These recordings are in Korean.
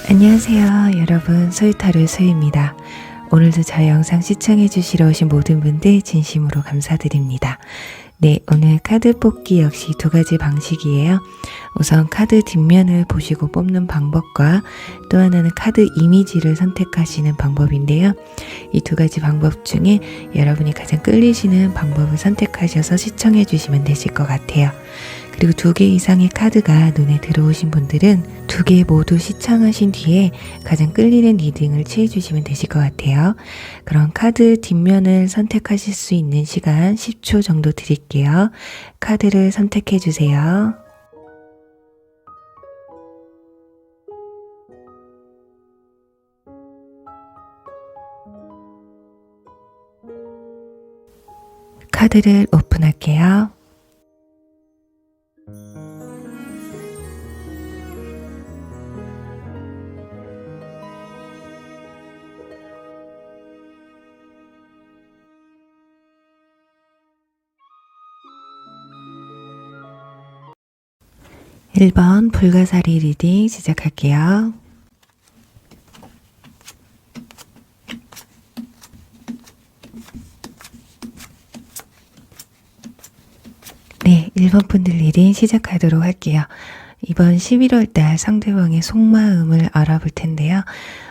안녕하세요 여러분, 소유타로 소유입니다. 오늘도 저희 영상 시청해 주시러 오신 모든 분들 진심으로 감사드립니다. 네, 오늘 카드 뽑기 역시 두 가지 방식이에요. 우선 카드 뒷면을 보시고 뽑는 방법과 또 하나는 카드 이미지를 선택하시는 방법인데요. 이 두 가지 방법 중에 여러분이 가장 끌리시는 방법을 선택하셔서 시청해 주시면 되실 것 같아요. 그리고 2개 이상의 카드가 눈에 들어오신 분들은 2개 모두 시청하신 뒤에 가장 끌리는 리딩을 취해주시면 되실 것 같아요. 그럼 카드 뒷면을 선택하실 수 있는 시간 10초 정도 드릴게요. 카드를 선택해 주세요. 카드를 오픈할게요. (1번) 불가사리 리딩 시작할게요. 네, 1번 분들 리딩 시작하도록 할게요. 이번 11월달 상대방의 속마음을 알아볼 텐데요.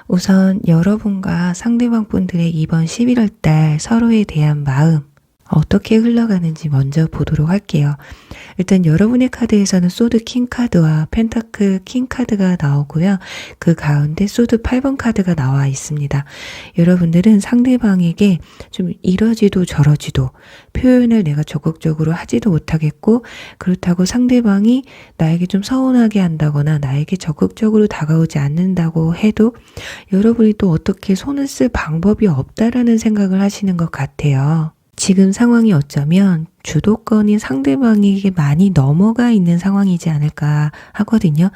우선 여러분과 상대방 분들의 이번 11월달 서로에 대한 마음 어떻게 흘러가는지 먼저 보도록 할게요. 일단 여러분의 카드에서는 소드 킹 카드와 펜타클 킹 카드가 나오고요. 그 가운데 소드 8번 카드가 나와 있습니다. 여러분들은 상대방에게 좀 이러지도 저러지도 표현을 내가 적극적으로 하지도 못하겠고, 그렇다고 상대방이 나에게 좀 서운하게 한다거나 나에게 적극적으로 다가오지 않는다고 해도 여러분이 또 어떻게 손을 쓸 방법이 없다라는 생각을 하시는 것 같아요. 지금 상황이 어쩌면 주도권이 상대방에게 많이 넘어가 있는 상황이지 않을까 하거든요.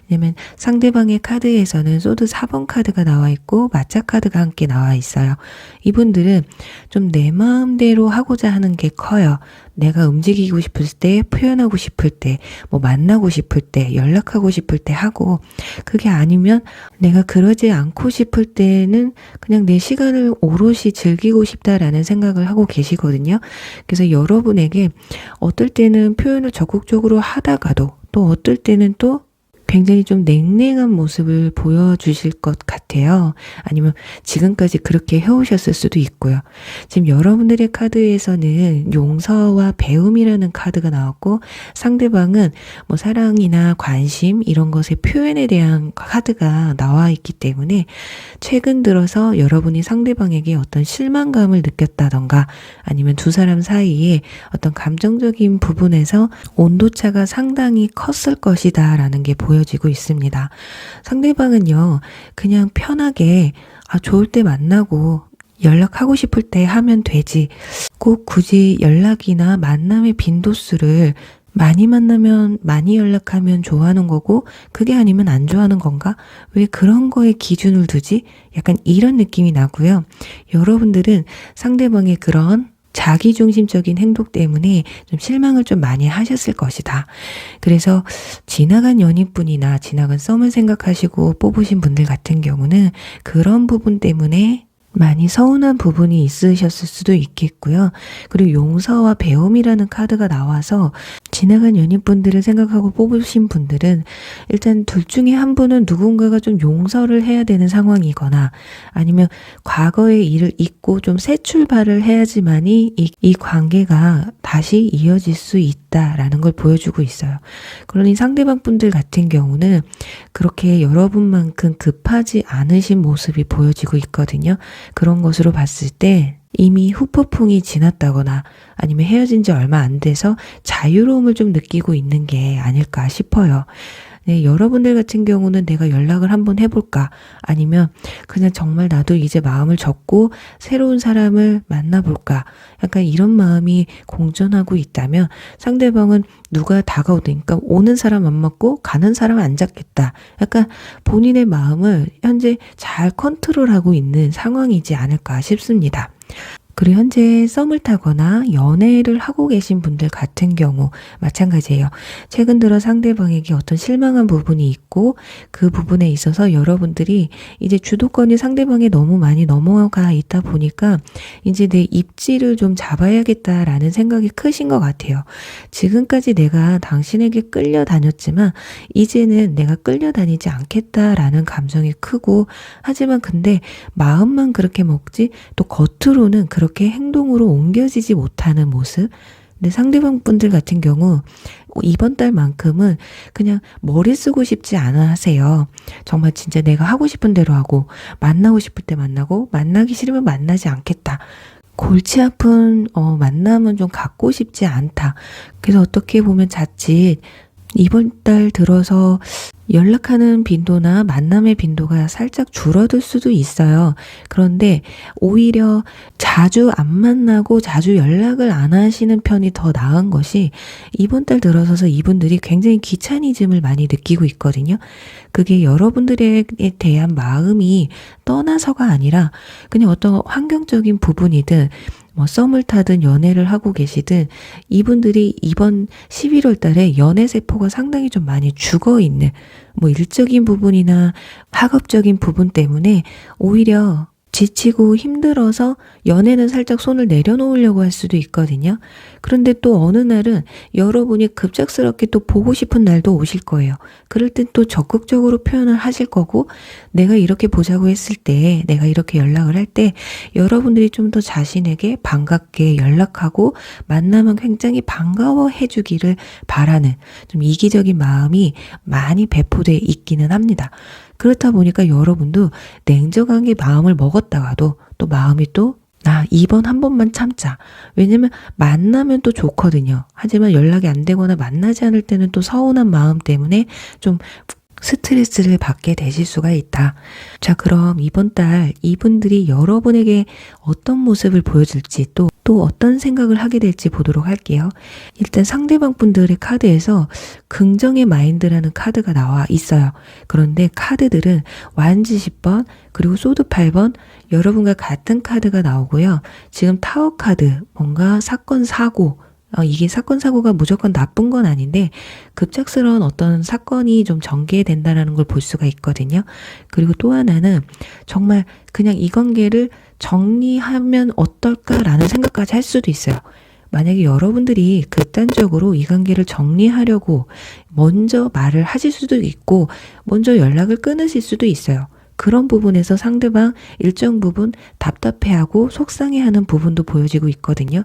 왜냐면 상대방의 카드에서는 소드 4번 카드가 나와 있고 마차 카드가 함께 나와 있어요. 이분들은 좀 내 마음대로 하고자 하는 게 커요. 내가 움직이고 싶을 때, 표현하고 싶을 때, 뭐 만나고 싶을 때, 연락하고 싶을 때 하고, 그게 아니면 내가 그러지 않고 싶을 때는 그냥 내 시간을 오롯이 즐기고 싶다라는 생각을 하고 계시거든요. 그래서 여러분에게 어떨 때는 표현을 적극적으로 하다가도 또 어떨 때는 또 굉장히 좀 냉랭한 모습을 보여주실 것 같아요. 아니면 지금까지 그렇게 해오셨을 수도 있고요. 지금 여러분들의 카드에서는 용서와 배움이라는 카드가 나왔고, 상대방은 뭐 사랑이나 관심 이런 것의 표현에 대한 카드가 나와 있기 때문에 최근 들어서 여러분이 상대방에게 어떤 실망감을 느꼈다던가 아니면 두 사람 사이에 어떤 감정적인 부분에서 온도차가 상당히 컸을 것이다 라는 게 보여지고 있습니다. 상대방은요, 그냥 편하게 좋을 때 만나고 연락하고 싶을 때 하면 되지, 꼭 굳이 연락이나 만남의 빈도수를 많이 만나면 많이 연락하면 좋아하는 거고 그게 아니면 안 좋아하는 건가? 왜 그런 거에 기준을 두지? 약간 이런 느낌이 나고요. 여러분들은 상대방의 그런 자기중심적인 행동 때문에 좀 실망을 좀 많이 하셨을 것이다. 그래서 지나간 연인분이나 지나간 썸을 생각하시고 뽑으신 분들 같은 경우는 그런 부분 때문에 많이 서운한 부분이 있으셨을 수도 있겠고요. 그리고 용서와 배움이라는 카드가 나와서 지나간 연인분들을 생각하고 뽑으신 분들은 일단 둘 중에 한 분은 누군가가 좀 용서를 해야 되는 상황이거나 아니면 과거의 일을 잊고 좀 새 출발을 해야지만이 이 관계가 다시 이어질 수 있다라는 걸 보여주고 있어요. 그러니 상대방 분들 같은 경우는 그렇게 여러분만큼 급하지 않으신 모습이 보여지고 있거든요. 그런 것으로 봤을 때 이미 후폭풍이 지났다거나 아니면 헤어진 지 얼마 안 돼서 자유로움을 좀 느끼고 있는 게 아닐까 싶어요. 네, 여러분들 같은 경우는 내가 연락을 한번 해볼까? 아니면 그냥 정말 나도 이제 마음을 접고 새로운 사람을 만나볼까? 약간 이런 마음이 공존하고 있다면 상대방은 누가 다가오든, 그러니까 오는 사람 안 맞고 가는 사람 안 잡겠다. 약간 본인의 마음을 현재 잘 컨트롤하고 있는 상황이지 않을까 싶습니다. 그리고 현재 썸을 타거나 연애를 하고 계신 분들 같은 경우 마찬가지예요. 최근 들어 상대방에게 어떤 실망한 부분이 있고 그 부분에 있어서 여러분들이 이제 주도권이 상대방에 너무 많이 넘어가 있다 보니까 이제 내 입지를 좀 잡아야겠다라는 생각이 크신 것 같아요. 지금까지 내가 당신에게 끌려다녔지만 이제는 내가 끌려다니지 않겠다라는 감정이 크고, 하지만 근데 마음만 그렇게 먹지 또 겉으로는 그렇게 행동으로 옮겨지지 못하는 모습. 근데 상대방 분들 같은 경우 이번 달만큼은 그냥 머리 쓰고 싶지 않아 하세요. 정말 진짜 내가 하고 싶은 대로 하고 만나고 싶을 때 만나고 만나기 싫으면 만나지 않겠다. 골치 아픈 만남은 좀 갖고 싶지 않다. 그래서 어떻게 보면 자칫 이번 달 들어서 연락하는 빈도나 만남의 빈도가 살짝 줄어들 수도 있어요. 그런데 오히려 자주 안 만나고 자주 연락을 안 하시는 편이 더 나은 것이, 이번 달 들어서서 이분들이 굉장히 귀차니즘을 많이 느끼고 있거든요. 그게 여러분들에 대한 마음이 떠나서가 아니라 그냥 어떤 환경적인 부분이든 썸을 타든 연애를 하고 계시든 이분들이 이번 11월 달에 연애 세포가 상당히 좀 많이 죽어 있는 일적인 부분이나 학업적인 부분 때문에 오히려 지치고 힘들어서 연애는 살짝 손을 내려놓으려고 할 수도 있거든요. 그런데 또 어느 날은 여러분이 급작스럽게 또 보고 싶은 날도 오실 거예요. 그럴 땐 또 적극적으로 표현을 하실 거고, 내가 이렇게 보자고 했을 때, 내가 이렇게 연락을 할 때 여러분들이 좀 더 자신에게 반갑게 연락하고 만나면 굉장히 반가워해 주기를 바라는 좀 이기적인 마음이 많이 배포돼 있기는 합니다. 그렇다 보니까 여러분도 냉정하게 마음을 먹었다가도 또 마음이 또 나 이번 한 번만 참자. 왜냐면 만나면 또 좋거든요. 하지만 연락이 안 되거나 만나지 않을 때는 또 서운한 마음 때문에 좀 스트레스를 받게 되실 수가 있다. 자, 그럼 이번 달 이분들이 여러분에게 어떤 모습을 보여줄지 또 어떤 생각을 하게 될지 보도록 할게요. 일단 상대방 분들의 카드에서 긍정의 마인드라는 카드가 나와 있어요. 그런데 카드들은 완지 10번 그리고 소드 8번 여러분과 같은 카드가 나오고요. 지금 타워 카드, 뭔가 사건 사고, 이게 사건 사고가 무조건 나쁜 건 아닌데 급작스러운 어떤 사건이 좀 전개된다라는 걸 볼 수가 있거든요. 그리고 또 하나는 정말 그냥 이 관계를 정리하면 어떨까라는 생각까지 할 수도 있어요. 만약에 여러분들이 극단적으로 이 관계를 정리하려고 먼저 말을 하실 수도 있고 먼저 연락을 끊으실 수도 있어요. 그런 부분에서 상대방 일정 부분 답답해하고 속상해하는 부분도 보여지고 있거든요.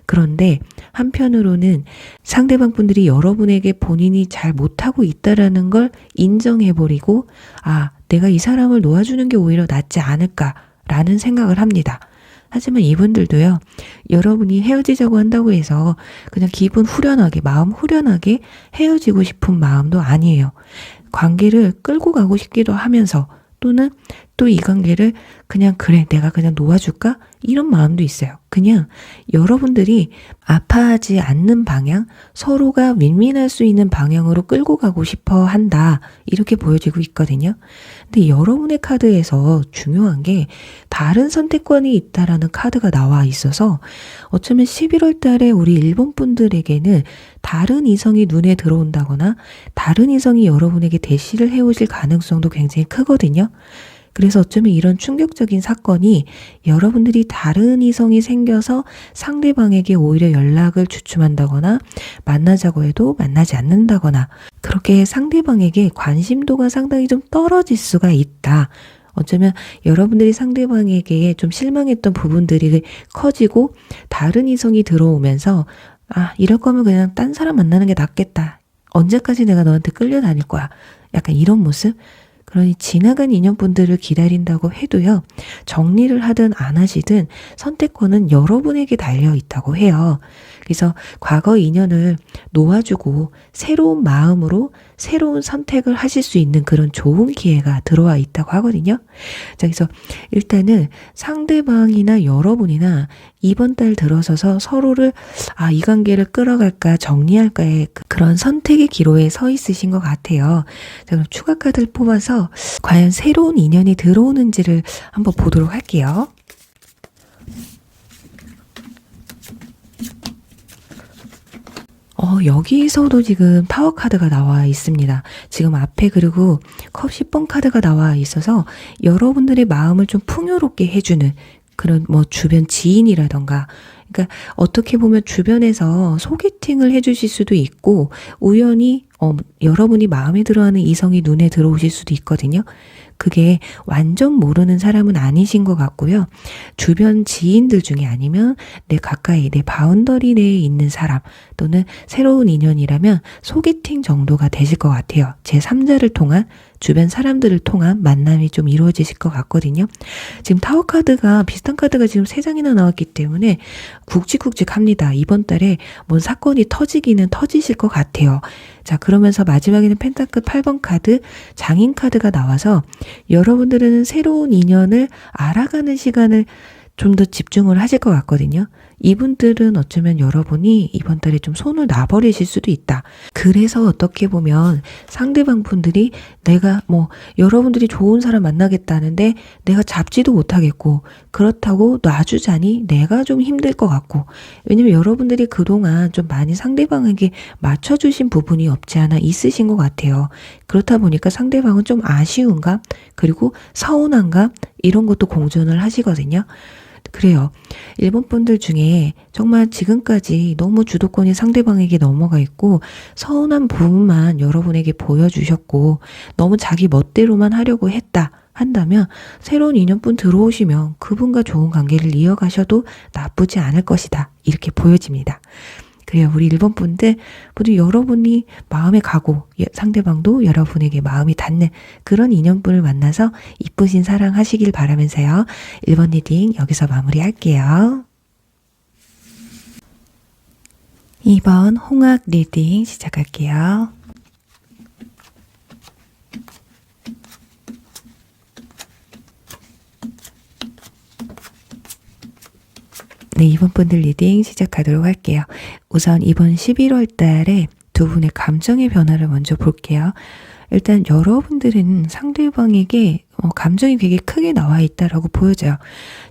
그런데 한편으로는 상대방 분들이 여러분에게 본인이 잘 못하고 있다라는 걸 인정해버리고 내가 이 사람을 놓아주는 게 오히려 낫지 않을까라는 생각을 합니다. 하지만 이분들도요, 여러분이 헤어지자고 한다고 해서 그냥 기분 후련하게, 마음 후련하게 헤어지고 싶은 마음도 아니에요. 관계를 끌고 가고 싶기도 하면서 또는 또 이 관계를 그냥 그래 내가 그냥 놓아줄까? 이런 마음도 있어요. 그냥 여러분들이 아파하지 않는 방향, 서로가 윈윈할 수 있는 방향으로 끌고 가고 싶어 한다. 이렇게 보여지고 있거든요. 근데 여러분의 카드에서 중요한 게 다른 선택권이 있다라는 카드가 나와 있어서 어쩌면 11월 달에 우리 일본 분들에게는 다른 이성이 눈에 들어온다거나 다른 이성이 여러분에게 대시를 해오실 가능성도 굉장히 크거든요. 그래서 어쩌면 이런 충격적인 사건이 여러분들이 다른 이성이 생겨서 상대방에게 오히려 연락을 주춤한다거나 만나자고 해도 만나지 않는다거나 그렇게 상대방에게 관심도가 상당히 좀 떨어질 수가 있다. 어쩌면 여러분들이 상대방에게 좀 실망했던 부분들이 커지고 다른 이성이 들어오면서 이럴 거면 그냥 딴 사람 만나는 게 낫겠다. 언제까지 내가 너한테 끌려다닐 거야. 약간 이런 모습? 그러니 지나간 인연분들을 기다린다고 해도요. 정리를 하든 안 하시든 선택권은 여러분에게 달려 있다고 해요. 그래서 과거 인연을 놓아주고 새로운 마음으로 새로운 선택을 하실 수 있는 그런 좋은 기회가 들어와 있다고 하거든요. 자, 그래서 일단은 상대방이나 여러분이나 이번 달 들어서서 서로를 이 관계를 끌어갈까 정리할까의 그런 선택의 기로에 서 있으신 것 같아요. 자, 그럼 추가 카드를 뽑아서 과연 새로운 인연이 들어오는지를 한번 보도록 할게요. 여기서도 지금 타워 카드가 나와 있습니다. 지금 앞에 그리고 컵 10번 카드가 나와 있어서 여러분들의 마음을 좀 풍요롭게 해주는 그런 뭐 주변 지인이라던가, 그러니까 어떻게 보면 주변에서 소개팅을 해주실 수도 있고 우연히 여러분이 마음에 들어하는 이성이 눈에 들어오실 수도 있거든요. 그게 완전 모르는 사람은 아니신 것 같고요. 주변 지인들 중에 아니면 내 가까이 내 바운더리 내에 있는 사람 또는 새로운 인연이라면 소개팅 정도가 되실 것 같아요. 제3자를 통한 주변 사람들을 통한 만남이 좀 이루어지실 것 같거든요. 지금 타워 카드가 비슷한 카드가 지금 3장이나 나왔기 때문에 굵직굵직합니다. 이번 달에 뭔 사건이 터지기는 터지실 것 같아요. 자, 그러면서 마지막에는 펜타클 8번 카드, 장인 카드가 나와서 여러분들은 새로운 인연을 알아가는 시간을 좀 더 집중을 하실 것 같거든요. 이분들은 어쩌면 여러분이 이번 달에 좀 손을 놔버리실 수도 있다. 그래서 어떻게 보면 상대방 분들이 내가 여러분들이 좋은 사람 만나겠다는데 내가 잡지도 못하겠고 그렇다고 놔주자니 내가 좀 힘들 것 같고, 왜냐면 여러분들이 그동안 좀 많이 상대방에게 맞춰주신 부분이 없지 않아 있으신 것 같아요. 그렇다 보니까 상대방은 좀 아쉬운감 그리고 서운한감 이런 것도 공존을 하시거든요. 그래요. 일본 분들 중에 정말 지금까지 너무 주도권이 상대방에게 넘어가 있고 서운한 부분만 여러분에게 보여주셨고 너무 자기 멋대로만 하려고 했다 한다면 새로운 인연분 들어오시면 그분과 좋은 관계를 이어가셔도 나쁘지 않을 것이다. 이렇게 보여집니다. 그래요. 우리 일본 분들 모두 여러분이 마음에 가고 상대방도 여러분에게 마음이 닿는 그런 인연분을 만나서 이쁘신 사랑 하시길 바라면서요. 1번 리딩 여기서 마무리할게요. 2번 홍학 리딩 시작할게요. 네, 이번 분들 리딩 시작하도록 할게요. 우선 이번 11월 달에 두 분의 감정의 변화를 먼저 볼게요. 일단 여러분들은 상대방에게 감정이 되게 크게 나와 있다라고 보여져요.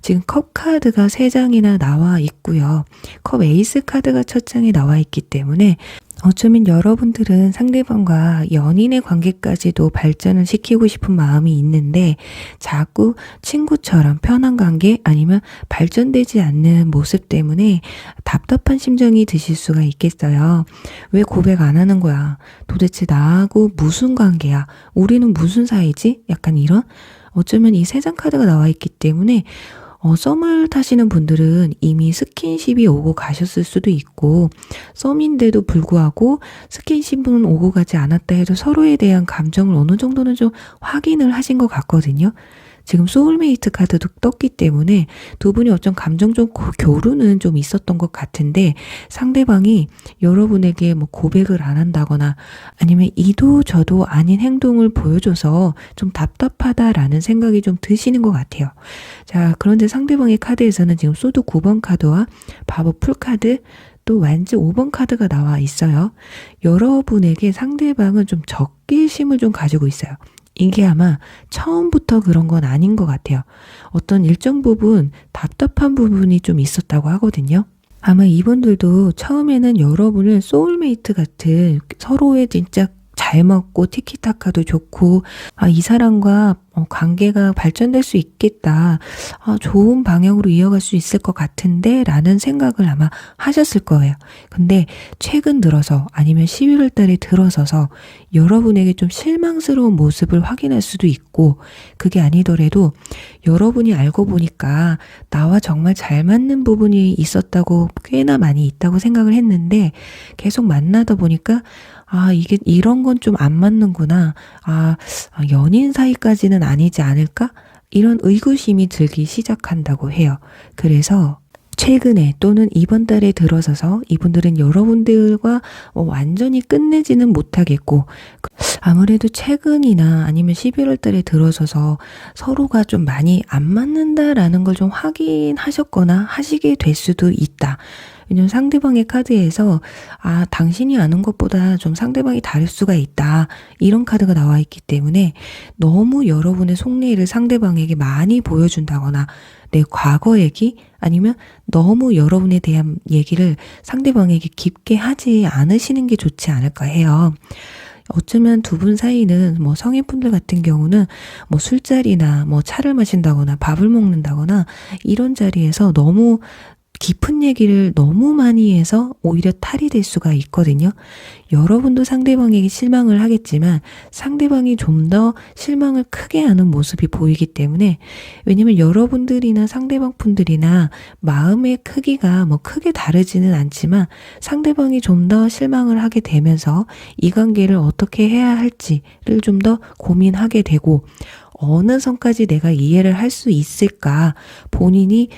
지금 컵 카드가 3장이나 나와 있고요. 컵 에이스 카드가 첫 장에 나와 있기 때문에 어쩌면 여러분들은 상대방과 연인의 관계까지도 발전을 시키고 싶은 마음이 있는데 자꾸 친구처럼 편한 관계 아니면 발전되지 않는 모습 때문에 답답한 심정이 드실 수가 있겠어요. 왜 고백 안 하는 거야? 도대체 나하고 무슨 관계야? 우리는 무슨 사이지? 약간 이런? 어쩌면 이 3장 카드가 나와 있기 때문에 썸을 타시는 분들은 이미 스킨십이 오고 가셨을 수도 있고 썸인데도 불구하고 스킨십은 오고 가지 않았다 해도 서로에 대한 감정을 어느 정도는 좀 확인을 하신 것 같거든요. 지금 소울메이트 카드도 떴기 때문에 두 분이 어떤 감정적 교류는 좀 있었던 것 같은데 상대방이 여러분에게 고백을 안 한다거나 아니면 이도 저도 아닌 행동을 보여줘서 좀 답답하다라는 생각이 좀 드시는 것 같아요. 자, 그런데 상대방의 카드에서는 지금 소드 9번 카드와 바보 풀 카드 또 완즈 5번 카드가 나와 있어요. 여러분에게 상대방은 좀 적개심을 좀 가지고 있어요. 이게 아마 처음부터 그런 건 아닌 것 같아요. 어떤 일정 부분 답답한 부분이 좀 있었다고 하거든요. 아마 이분들도 처음에는 여러분을 소울메이트 같은 서로의 진짜 잘 맞고 티키타카도 좋고 이 사람과 관계가 발전될 수 있겠다. 좋은 방향으로 이어갈 수 있을 것 같은데 라는 생각을 아마 하셨을 거예요. 근데 최근 들어서 아니면 11월 달에 들어서서 여러분에게 좀 실망스러운 모습을 확인할 수도 있고 그게 아니더라도 여러분이 알고 보니까 나와 정말 잘 맞는 부분이 있었다고 꽤나 많이 있다고 생각을 했는데 계속 만나다 보니까 이게 이런 건 좀 안 맞는구나. 연인 사이까지는 아니지 않을까? 이런 의구심이 들기 시작한다고 해요. 그래서 최근에 또는 이번 달에 들어서서 이분들은 여러분들과 완전히 끝내지는 못하겠고 아무래도 최근이나 아니면 11월 달에 들어서서 서로가 좀 많이 안 맞는다라는 걸 좀 확인하셨거나 하시게 될 수도 있다. 왜냐면 상대방의 카드에서 당신이 아는 것보다 좀 상대방이 다를 수가 있다. 이런 카드가 나와 있기 때문에 너무 여러분의 속내를 상대방에게 많이 보여준다거나 내 과거 얘기 아니면 너무 여러분에 대한 얘기를 상대방에게 깊게 하지 않으시는 게 좋지 않을까 해요. 어쩌면 두 분 사이는 뭐 성인분들 같은 경우는 뭐 술자리나 뭐 차를 마신다거나 밥을 먹는다거나 이런 자리에서 너무 깊은 얘기를 너무 많이 해서 오히려 탈이 될 수가 있거든요. 여러분도 상대방에게 실망을 하겠지만 상대방이 좀 더 실망을 크게 하는 모습이 보이기 때문에, 왜냐면 여러분들이나 상대방 분들이나 마음의 크기가 뭐 크게 다르지는 않지만 상대방이 좀 더 실망을 하게 되면서 이 관계를 어떻게 해야 할지를 좀 더 고민하게 되고, 어느 선까지 내가 이해를 할 수 있을까 본인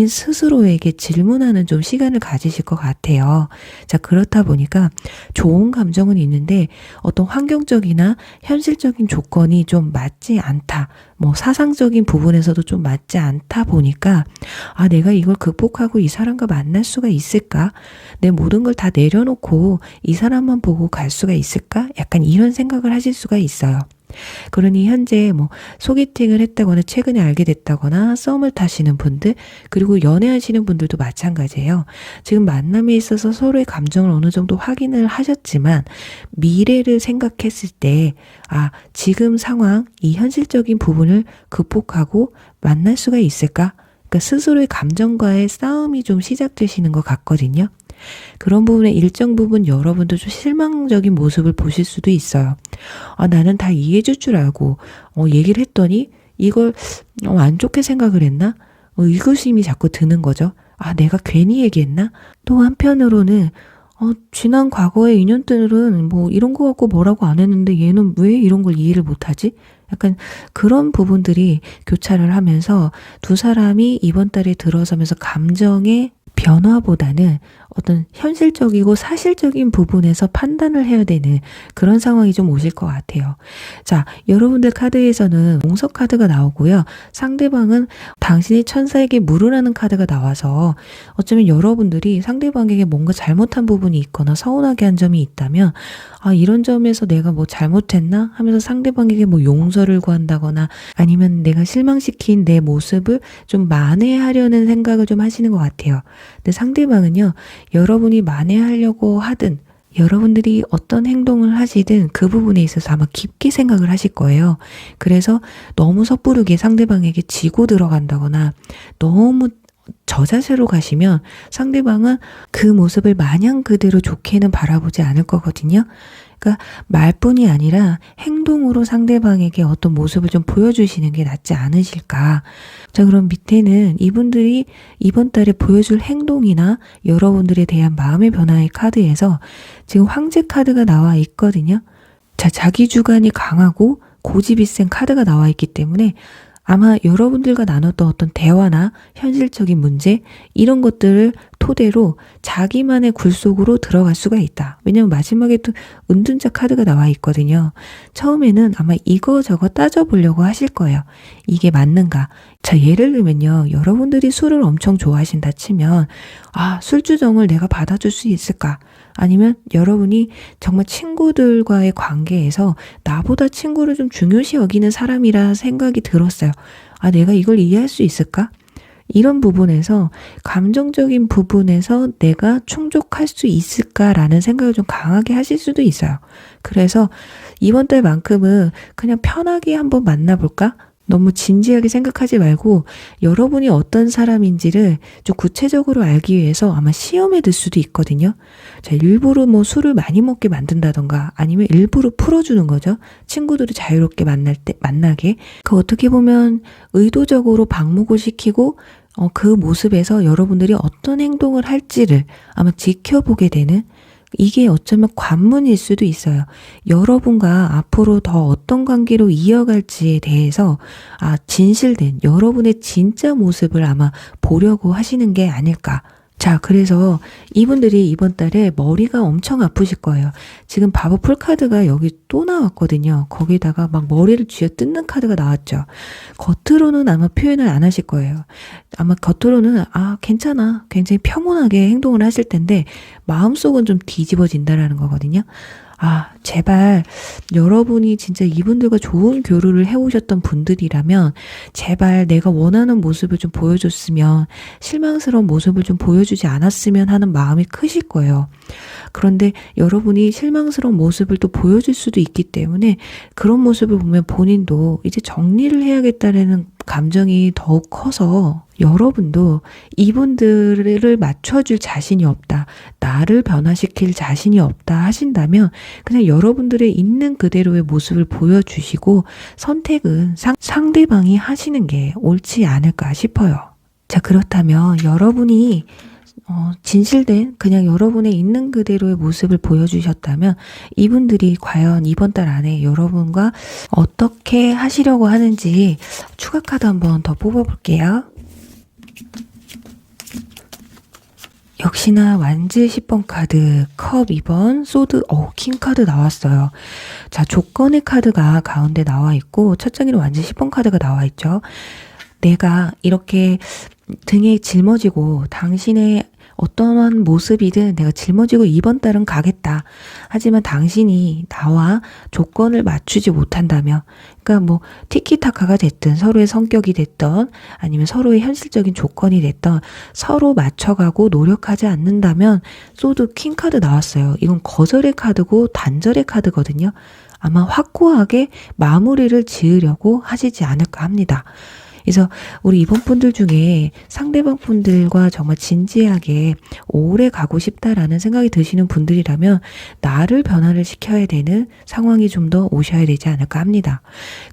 스스로에게 질문하는 좀 시간을 가지실 것 같아요. 자, 그렇다 보니까 좋은 감정은 있는데 어떤 환경적이나 현실적인 조건이 좀 맞지 않다. 뭐 사상적인 부분에서도 좀 맞지 않다 보니까 내가 이걸 극복하고 이 사람과 만날 수가 있을까? 내 모든 걸 다 내려놓고 이 사람만 보고 갈 수가 있을까? 약간 이런 생각을 하실 수가 있어요. 그러니 현재 뭐 소개팅을 했다거나 최근에 알게 됐다거나 썸을 타시는 분들, 그리고 연애하시는 분들도 마찬가지예요. 지금 만남에 있어서 서로의 감정을 어느 정도 확인을 하셨지만 미래를 생각했을 때 지금 상황, 이 현실적인 부분을 극복하고 만날 수가 있을까? 그러니까 스스로의 감정과의 싸움이 좀 시작되시는 것 같거든요. 그런 부분에 일정 부분 여러분도 좀 실망적인 모습을 보실 수도 있어요. 나는 다 이해해 줄 줄 알고 얘기를 했더니 이걸 안 좋게 생각을 했나? 의구심이 자꾸 드는 거죠. 내가 괜히 얘기했나? 또 한편으로는 지난 과거의 인연들은 뭐 이런 거 갖고 뭐라고 안 했는데 얘는 왜 이런 걸 이해를 못하지? 약간 그런 부분들이 교차를 하면서 두 사람이 이번 달에 들어서면서 감정의 변화보다는 어떤 현실적이고 사실적인 부분에서 판단을 해야 되는 그런 상황이 좀 오실 것 같아요. 자, 여러분들 카드에서는 용서 카드가 나오고요. 상대방은 당신의 천사에게 물으라는 카드가 나와서 어쩌면 여러분들이 상대방에게 뭔가 잘못한 부분이 있거나 서운하게 한 점이 있다면 이런 점에서 내가 뭐 잘못했나 하면서 상대방에게 뭐 용서를 구한다거나 아니면 내가 실망시킨 내 모습을 좀 만회하려는 생각을 좀 하시는 것 같아요. 근데 상대방은요, 여러분이 만회하려고 하든 여러분들이 어떤 행동을 하시든 그 부분에 있어서 아마 깊게 생각을 하실 거예요. 그래서 너무 섣부르게 상대방에게 지고 들어간다거나 너무 저자세로 가시면 상대방은 그 모습을 마냥 그대로 좋게는 바라보지 않을 거거든요. 그러니까 말뿐이 아니라 행동으로 상대방에게 어떤 모습을 좀 보여주시는 게 낫지 않으실까. 자, 그럼 밑에는 이분들이 이번 달에 보여줄 행동이나 여러분들에 대한 마음의 변화의 카드에서 지금 황제 카드가 나와 있거든요. 자, 자기 주관이 강하고 고집이 센 카드가 나와 있기 때문에 아마 여러분들과 나눴던 어떤 대화나 현실적인 문제 이런 것들을 토대로 자기만의 굴 속으로 들어갈 수가 있다. 왜냐면 마지막에 또 은둔자 카드가 나와 있거든요. 처음에는 아마 이거저거 따져보려고 하실 거예요. 이게 맞는가? 자, 예를 들면요. 여러분들이 술을 엄청 좋아하신다 치면 술주정을 내가 받아줄 수 있을까? 아니면 여러분이 정말 친구들과의 관계에서 나보다 친구를 좀 중요시 여기는 사람이라 생각이 들었어요. 내가 이걸 이해할 수 있을까? 이런 부분에서 감정적인 부분에서 내가 충족할 수 있을까라는 생각을 좀 강하게 하실 수도 있어요. 그래서 이번 달만큼은 그냥 편하게 한번 만나볼까? 너무 진지하게 생각하지 말고 여러분이 어떤 사람인지를 좀 구체적으로 알기 위해서 아마 시험에 들 수도 있거든요. 자, 일부러 뭐 술을 많이 먹게 만든다던가 아니면 일부러 풀어주는 거죠. 친구들이 자유롭게 만나게. 어떻게 보면 의도적으로 방목을 시키고 그 모습에서 여러분들이 어떤 행동을 할지를 아마 지켜보게 되는, 이게 어쩌면 관문일 수도 있어요. 여러분과 앞으로 더 어떤 관계로 이어갈지에 대해서 진실된 여러분의 진짜 모습을 아마 보려고 하시는 게 아닐까. 자, 그래서 이분들이 이번 달에 머리가 엄청 아프실 거예요. 지금 바보 풀카드가 여기 또 나왔거든요. 거기다가 막 머리를 쥐어 뜯는 카드가 나왔죠. 겉으로는 아마 표현을 안 하실 거예요. 아마 겉으로는 괜찮아. 굉장히 평온하게 행동을 하실 텐데 마음속은 좀 뒤집어진다라는 거거든요. 제발 여러분이 진짜 이분들과 좋은 교류를 해오셨던 분들이라면 제발 내가 원하는 모습을 좀 보여줬으면, 실망스러운 모습을 좀 보여주지 않았으면 하는 마음이 크실 거예요. 그런데 여러분이 실망스러운 모습을 또 보여줄 수도 있기 때문에 그런 모습을 보면 본인도 이제 정리를 해야겠다는 감정이 더욱 커서 여러분도 이분들을 맞춰줄 자신이 없다, 나를 변화시킬 자신이 없다 하신다면 그냥 여러분들의 있는 그대로의 모습을 보여주시고 선택은 상대방이 하시는 게 옳지 않을까 싶어요. 자, 그렇다면 여러분이 진실된 그냥 여러분의 있는 그대로의 모습을 보여주셨다면 이분들이 과연 이번 달 안에 여러분과 어떻게 하시려고 하는지 추가 카드 한번 더 뽑아볼게요. 역시나 완즈 10번 카드, 컵 2번, 소드, 킹 카드 나왔어요. 자, 조건의 카드가 가운데 나와 있고 첫 장에는 완즈 10번 카드가 나와 있죠. 내가 이렇게 등에 짊어지고 당신의 어떠한 모습이든 내가 짊어지고 이번 달은 가겠다. 하지만 당신이 나와 조건을 맞추지 못한다면, 그러니까 뭐 티키타카가 됐든 서로의 성격이 됐든 아니면 서로의 현실적인 조건이 됐든 서로 맞춰가고 노력하지 않는다면, 소드 킹 카드 나왔어요. 이건 거절의 카드고 단절의 카드거든요. 아마 확고하게 마무리를 지으려고 하시지 않을까 합니다. 그래서 우리 이번 분들 중에 상대방 분들과 정말 진지하게 오래 가고 싶다라는 생각이 드시는 분들이라면 나를 변화를 시켜야 되는 상황이 좀 더 오셔야 되지 않을까 합니다.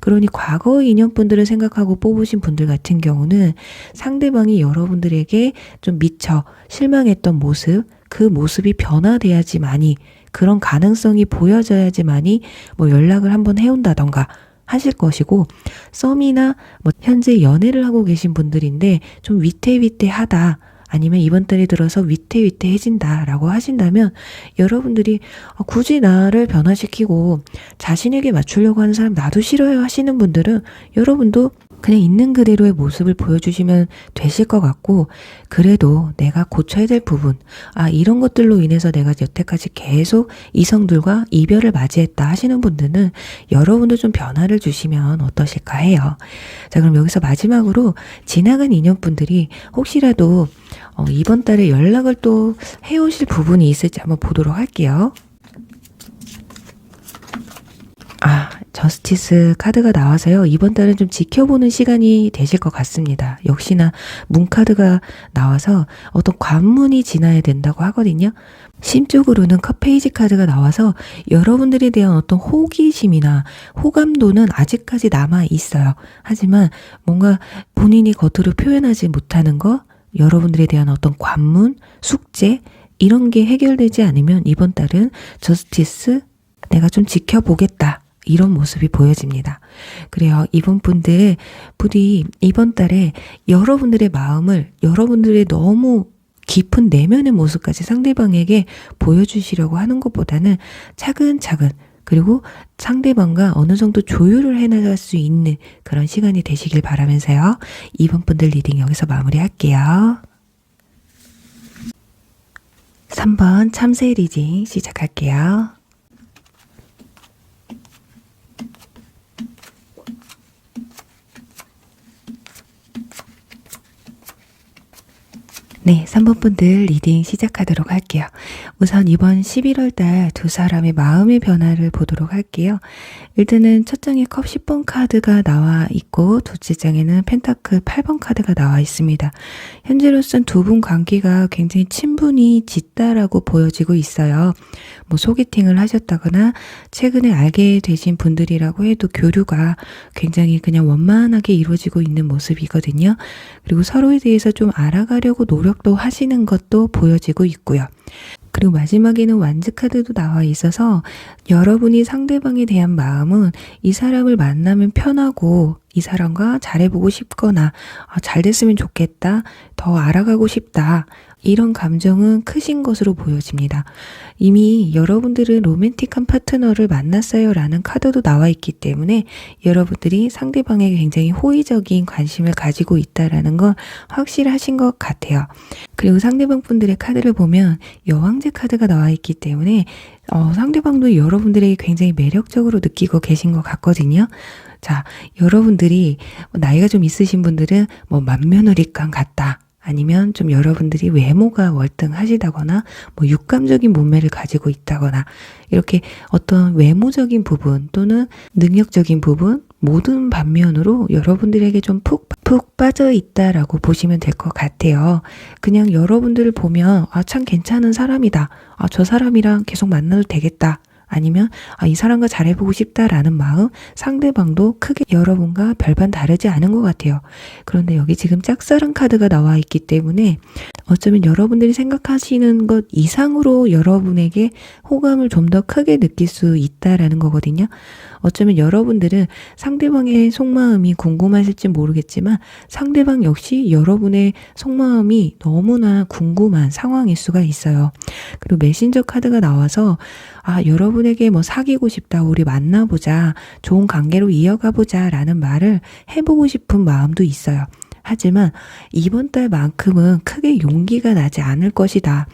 그러니 과거 인연분들을 생각하고 뽑으신 분들 같은 경우는 상대방이 여러분들에게 좀 미처 실망했던 모습, 그 모습이 변화돼야지만이, 그런 가능성이 보여져야지만이 뭐 연락을 한번 해온다던가 하실 것이고, 썸이나 뭐 현재 연애를 하고 계신 분들인데 좀 위태위태하다, 아니면 이번 달에 들어서 위태위태해진다 라고 하신다면 여러분들이 굳이 나를 변화시키고 자신에게 맞추려고 하는 사람 나도 싫어요 하시는 분들은 여러분도 그냥 있는 그대로의 모습을 보여주시면 되실 것 같고, 그래도 내가 고쳐야 될 부분, 이런 것들로 인해서 내가 여태까지 계속 이성들과 이별을 맞이했다 하시는 분들은 여러분도 좀 변화를 주시면 어떠실까 해요. 자, 그럼 여기서 마지막으로 지나간 인연분들이 혹시라도 이번 달에 연락을 또 해오실 부분이 있을지 한번 보도록 할게요. 저스티스 카드가 나와서요. 이번 달은 좀 지켜보는 시간이 되실 것 같습니다. 역시나 문 카드가 나와서 어떤 관문이 지나야 된다고 하거든요. 심적으로는 컵 페이지 카드가 나와서 여러분들에 대한 어떤 호기심이나 호감도는 아직까지 남아 있어요. 하지만 뭔가 본인이 겉으로 표현하지 못하는 거, 여러분들에 대한 어떤 관문, 숙제 이런 게 해결되지 않으면 이번 달은 저스티스, 내가 좀 지켜보겠다, 이런 모습이 보여집니다. 그래요. 이번 분들 부디 이번 달에 여러분들의 마음을, 여러분들의 너무 깊은 내면의 모습까지 상대방에게 보여주시려고 하는 것보다는 차근차근, 그리고 상대방과 어느 정도 조율을 해나갈 수 있는 그런 시간이 되시길 바라면서요. 이번 분들 리딩 여기서 마무리할게요. 3번 참새 리딩 시작할게요. 네, 3번 분들 리딩 시작하도록 할게요. 우선 이번 11월 달 두 사람의 마음의 변화를 보도록 할게요. 일단은 첫 장에 컵 10번 카드가 나와 있고 둘째 장에는 펜타클 8번 카드가 나와 있습니다. 현재로선 두 분 관계가 굉장히 친분이 짙다라고 보여지고 있어요. 뭐 소개팅을 하셨다거나 최근에 알게 되신 분들이라고 해도 교류가 굉장히 그냥 원만하게 이루어지고 있는 모습이거든요. 그리고 서로에 대해서 좀 알아가려고 노력도 하시는 것도 보여지고 있고요. 그리고 마지막에는 완즈 카드도 나와 있어서 여러분이 상대방에 대한 마음은 이 사람을 만나면 편하고 이 사람과 잘해보고 싶거나 잘 됐으면 좋겠다, 더 알아가고 싶다, 이런 감정은 크신 것으로 보여집니다. 이미 여러분들은 로맨틱한 파트너를 만났어요 라는 카드도 나와 있기 때문에 여러분들이 상대방에게 굉장히 호의적인 관심을 가지고 있다라는 건 확실하신 것 같아요. 그리고 상대방 분들의 카드를 보면 여왕제 카드가 나와 있기 때문에 상대방도 여러분들에게 굉장히 매력적으로 느끼고 계신 것 같거든요. 자, 여러분들이 나이가 좀 있으신 분들은 맏며느리감 같다, 아니면 좀 여러분들이 외모가 월등하시다거나 육감적인 몸매를 가지고 있다거나, 이렇게 어떤 외모적인 부분 또는 능력적인 부분, 모든 반면으로 여러분들에게 좀 푹 빠져 있다라고 보시면 될 것 같아요. 그냥 여러분들을 보면 참 괜찮은 사람이다, 저 사람이랑 계속 만나도 되겠다, 아니면 이 사람과 잘해보고 싶다라는 마음, 상대방도 크게 여러분과 별반 다르지 않은 것 같아요. 그런데 여기 지금 짝사랑 카드가 나와 있기 때문에 어쩌면 여러분들이 생각하시는 것 이상으로 여러분에게 호감을 좀 더 크게 느낄 수 있다라는 거거든요. 어쩌면 여러분들은 상대방의 속마음이 궁금하실지 모르겠지만 상대방 역시 여러분의 속마음이 너무나 궁금한 상황일 수가 있어요. 그리고 메신저 카드가 나와서 여러분에게 사귀고 싶다, 우리 만나보자, 좋은 관계로 이어가보자 라는 말을 해보고 싶은 마음도 있어요. 하지만 이번 달만큼은 크게 용기가 나지 않을 것이다.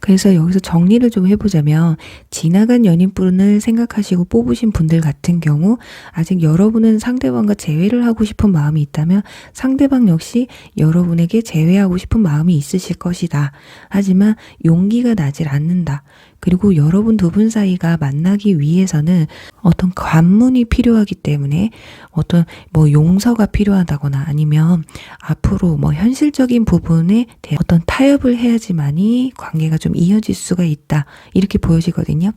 그래서 여기서 정리를 좀 해보자면, 지나간 연인분을 생각하시고 뽑으신 분들 같은 경우 아직 여러분은 상대방과 재회를 하고 싶은 마음이 있다면 상대방 역시 여러분에게 재회하고 싶은 마음이 있으실 것이다. 하지만 용기가 나질 않는다. 그리고 여러분 두 분 사이가 만나기 위해서는 어떤 관문이 필요하기 때문에 어떤 용서가 필요하다거나 아니면 앞으로 현실적인 부분에 대해 어떤 타협을 해야지만이 관계가 좀 이어질 수가 있다, 이렇게 보여지거든요.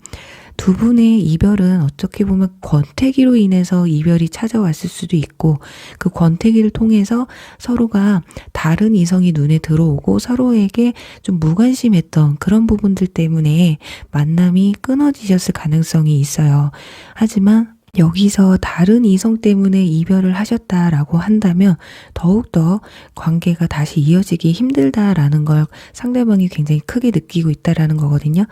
두 분의 이별은 어떻게 보면 권태기로 인해서 이별이 찾아왔을 수도 있고, 그 권태기를 통해서 서로가 다른 이성이 눈에 들어오고 서로에게 좀 무관심했던 그런 부분들 때문에 만남이 끊어지셨을 가능성이 있어요. 하지만 여기서 다른 이성 때문에 이별을 하셨다라고 한다면 더욱더 관계가 다시 이어지기 힘들다라는 걸 상대방이 굉장히 크게 느끼고 있다라는 거거든요.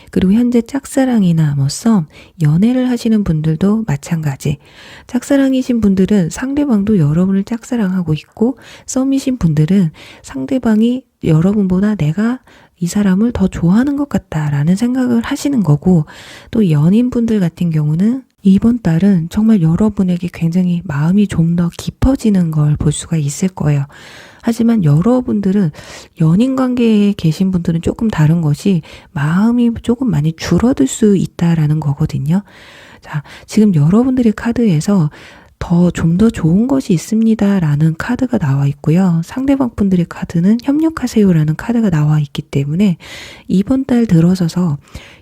그리고 현재 짝사랑이나 썸, 연애를 하시는 분들도 마찬가지. 짝사랑이신 분들은 상대방도 여러분을 짝사랑하고 있고, 썸이신 분들은 상대방이 여러분보다 내가 이 사람을 더 좋아하는 것 같다라는 생각을 하시는 거고, 또 연인분들 같은 경우는 이번 달은 정말 여러분에게 굉장히 마음이 좀 더 깊어지는 걸 볼 수가 있을 거예요. 하지만 여러분들은 연인 관계에 계신 분들은 조금 다른 것이 마음이 조금 많이 줄어들 수 있다라는 거거든요. 자, 지금 여러분들의 카드에서 좀 더 좋은 것이 있습니다 라는 카드가 나와 있고요. 상대방 분들의 카드는 협력하세요 라는 카드가 나와 있기 때문에 이번 달 들어서서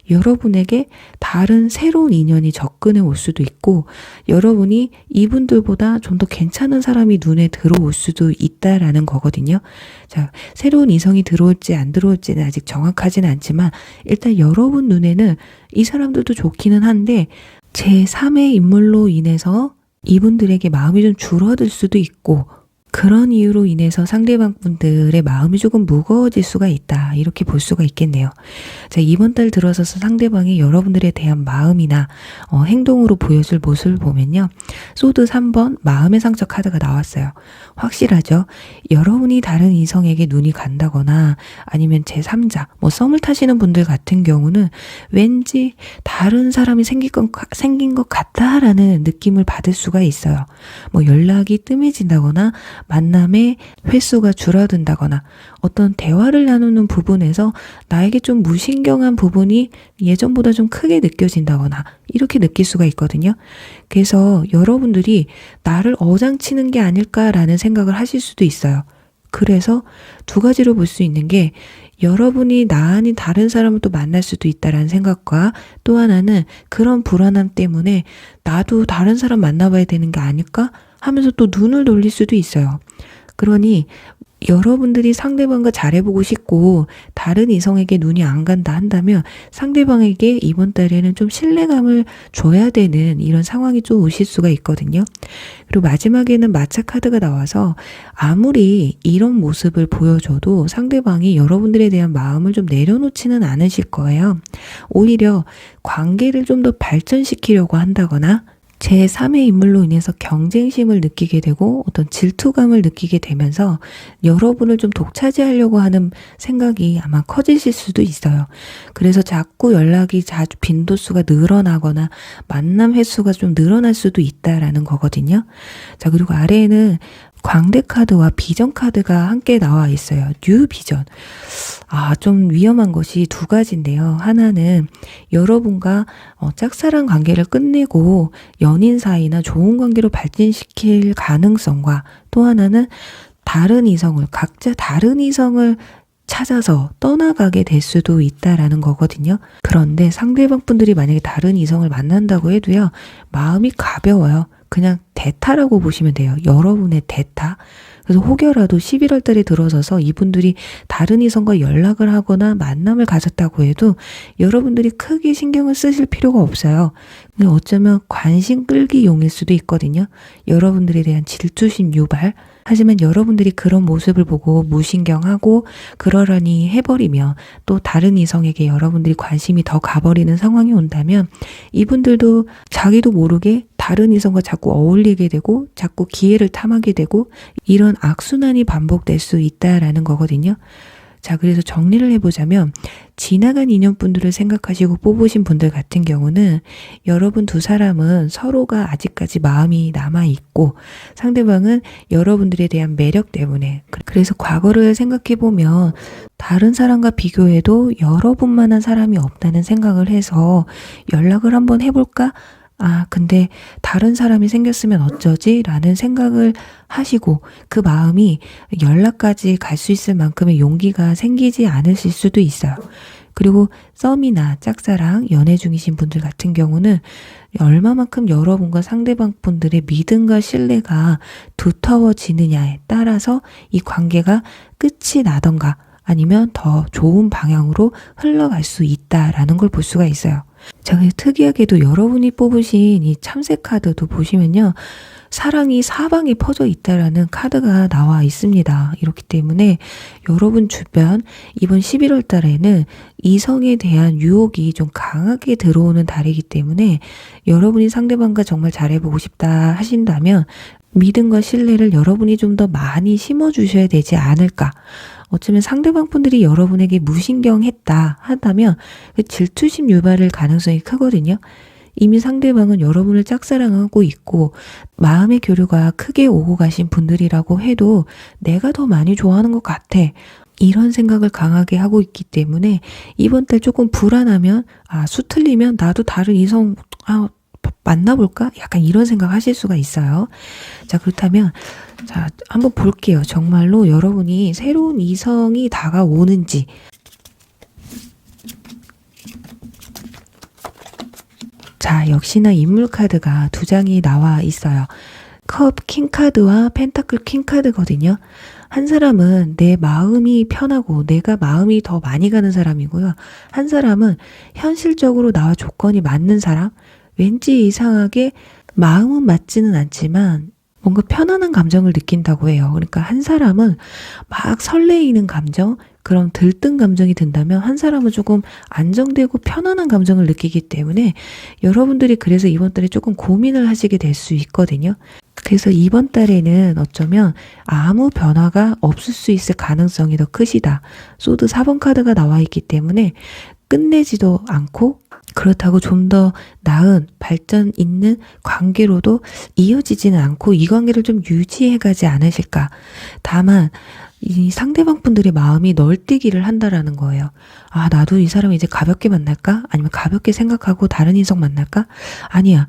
여러분에게 다른 새로운 인연이 접근해 올 수도 있고, 여러분이 이분들보다 좀 더 괜찮은 사람이 눈에 들어올 수도 있다라는 거거든요. 자, 새로운 이성이 들어올지 안 들어올지는 아직 정확하진 않지만 일단 여러분 눈에는 이 사람들도 좋기는 한데 제3의 인물로 인해서 이분들에게 마음이 좀 줄어들 수도 있고, 그런 이유로 인해서 상대방 분들의 마음이 조금 무거워질 수가 있다, 이렇게 볼 수가 있겠네요. 자, 이번 달 들어서서 상대방이 여러분들에 대한 마음이나 행동으로 보여줄 모습을 보면요, 소드 3번 마음의 상처 카드가 나왔어요. 확실하죠? 여러분이 다른 이성에게 눈이 간다거나 아니면 제3자, 썸을 타시는 분들 같은 경우는 왠지 다른 사람이 생긴 것 같다라는 느낌을 받을 수가 있어요. 연락이 뜸해진다거나 만남의 횟수가 줄어든다거나 어떤 대화를 나누는 부분에서 나에게 좀 무신경한 부분이 예전보다 좀 크게 느껴진다거나 이렇게 느낄 수가 있거든요. 그래서 여러분들이 나를 어장치는 게 아닐까라는 생각을 하실 수도 있어요. 그래서 두 가지로 볼 수 있는 게, 여러분이 나 아닌 다른 사람을 또 만날 수도 있다라는 생각과, 또 하나는 그런 불안함 때문에 나도 다른 사람 만나봐야 되는 게 아닐까 하면서 또 눈을 돌릴 수도 있어요. 그러니 여러분들이 상대방과 잘해보고 싶고 다른 이성에게 눈이 안 간다 한다면 상대방에게 이번 달에는 좀 신뢰감을 줘야 되는 이런 상황이 좀 오실 수가 있거든요. 그리고 마지막에는 마차 카드가 나와서 아무리 이런 모습을 보여줘도 상대방이 여러분들에 대한 마음을 좀 내려놓지는 않으실 거예요. 오히려 관계를 좀 더 발전시키려고 한다거나 제3의 인물로 인해서 경쟁심을 느끼게 되고 어떤 질투감을 느끼게 되면서 여러분을 좀 독차지하려고 하는 생각이 아마 커지실 수도 있어요. 그래서 자꾸 연락이 자주 빈도수가 늘어나거나 만남 횟수가 좀 늘어날 수도 있다라는 거거든요. 자, 그리고 아래에는 광대 카드와 비전 카드가 함께 나와 있어요. 뉴 비전. 좀 위험한 것이 두 가지인데요. 하나는 여러분과 짝사랑 관계를 끝내고 연인 사이나 좋은 관계로 발전시킬 가능성과 또 하나는 각자 다른 이성을 찾아서 떠나가게 될 수도 있다라는 거거든요. 그런데 상대방 분들이 만약에 다른 이성을 만난다고 해도요, 마음이 가벼워요. 그냥 대타라고 보시면 돼요. 여러분의 대타. 그래서 혹여라도 11월 달에 들어서서 이분들이 다른 이성과 연락을 하거나 만남을 가졌다고 해도 여러분들이 크게 신경을 쓰실 필요가 없어요. 근데 어쩌면 관심 끌기용일 수도 있거든요. 여러분들에 대한 질투심 유발. 하지만 여러분들이 그런 모습을 보고 무신경하고 그러려니 해버리면 또 다른 이성에게 여러분들이 관심이 더 가버리는 상황이 온다면 이분들도 자기도 모르게 다른 이성과 자꾸 어울리게 되고 자꾸 기회를 탐하게 되고 이런 악순환이 반복될 수 있다라는 거거든요. 자, 그래서 정리를 해보자면 지나간 인연분들을 생각하시고 뽑으신 분들 같은 경우는 여러분 두 사람은 서로가 아직까지 마음이 남아있고 상대방은 여러분들에 대한 매력 때문에 그래서 과거를 생각해보면 다른 사람과 비교해도 여러분만한 사람이 없다는 생각을 해서 연락을 한번 해볼까? 근데 다른 사람이 생겼으면 어쩌지? 라는 생각을 하시고 그 마음이 연락까지 갈 수 있을 만큼의 용기가 생기지 않으실 수도 있어요. 그리고 썸이나 짝사랑, 연애 중이신 분들 같은 경우는 얼마만큼 여러분과 상대방 분들의 믿음과 신뢰가 두터워지느냐에 따라서 이 관계가 끝이 나던가 아니면 더 좋은 방향으로 흘러갈 수 있다라는 걸 볼 수가 있어요. 자, 그래서 특이하게도 여러분이 뽑으신 이 참새 카드도 보시면요. 사랑이 사방에 퍼져 있다라는 카드가 나와 있습니다. 이렇기 때문에 여러분 주변 이번 11월 달에는 이성에 대한 유혹이 좀 강하게 들어오는 달이기 때문에 여러분이 상대방과 정말 잘해보고 싶다 하신다면 믿음과 신뢰를 여러분이 좀 더 많이 심어주셔야 되지 않을까. 어쩌면 상대방 분들이 여러분에게 무신경했다 하다면 그 질투심 유발일 가능성이 크거든요. 이미 상대방은 여러분을 짝사랑하고 있고 마음의 교류가 크게 오고 가신 분들이라고 해도 내가 더 많이 좋아하는 것 같아. 이런 생각을 강하게 하고 있기 때문에 이번 달 조금 불안하면 수 틀리면 나도 다른 이성 만나볼까? 약간 이런 생각 하실 수가 있어요. 자, 그렇다면 자, 한번 볼게요. 정말로 여러분이 새로운 이성이 다가오는지. 자, 역시나 인물 카드가 두 장이 나와 있어요. 컵 킹 카드와 펜타클 퀸 카드거든요. 한 사람은 내 마음이 편하고 내가 마음이 더 많이 가는 사람이고요. 한 사람은 현실적으로 나와 조건이 맞는 사람. 왠지 이상하게 마음은 맞지는 않지만 뭔가 편안한 감정을 느낀다고 해요. 그러니까 한 사람은 막 설레이는 감정, 그런 들뜬 감정이 든다면 한 사람은 조금 안정되고 편안한 감정을 느끼기 때문에 여러분들이 그래서 이번 달에 조금 고민을 하시게 될 수 있거든요. 그래서 이번 달에는 어쩌면 아무 변화가 없을 수 있을 가능성이 더 크시다. 소드 4번 카드가 나와 있기 때문에 끝내지도 않고 그렇다고 좀 더 나은 발전 있는 관계로도 이어지지는 않고 이 관계를 좀 유지해가지 않으실까. 다만 이 상대방 분들의 마음이 널뛰기를 한다라는 거예요. 나도 이 사람을 이제 가볍게 만날까? 아니면 가볍게 생각하고 다른 이성 만날까? 아니야.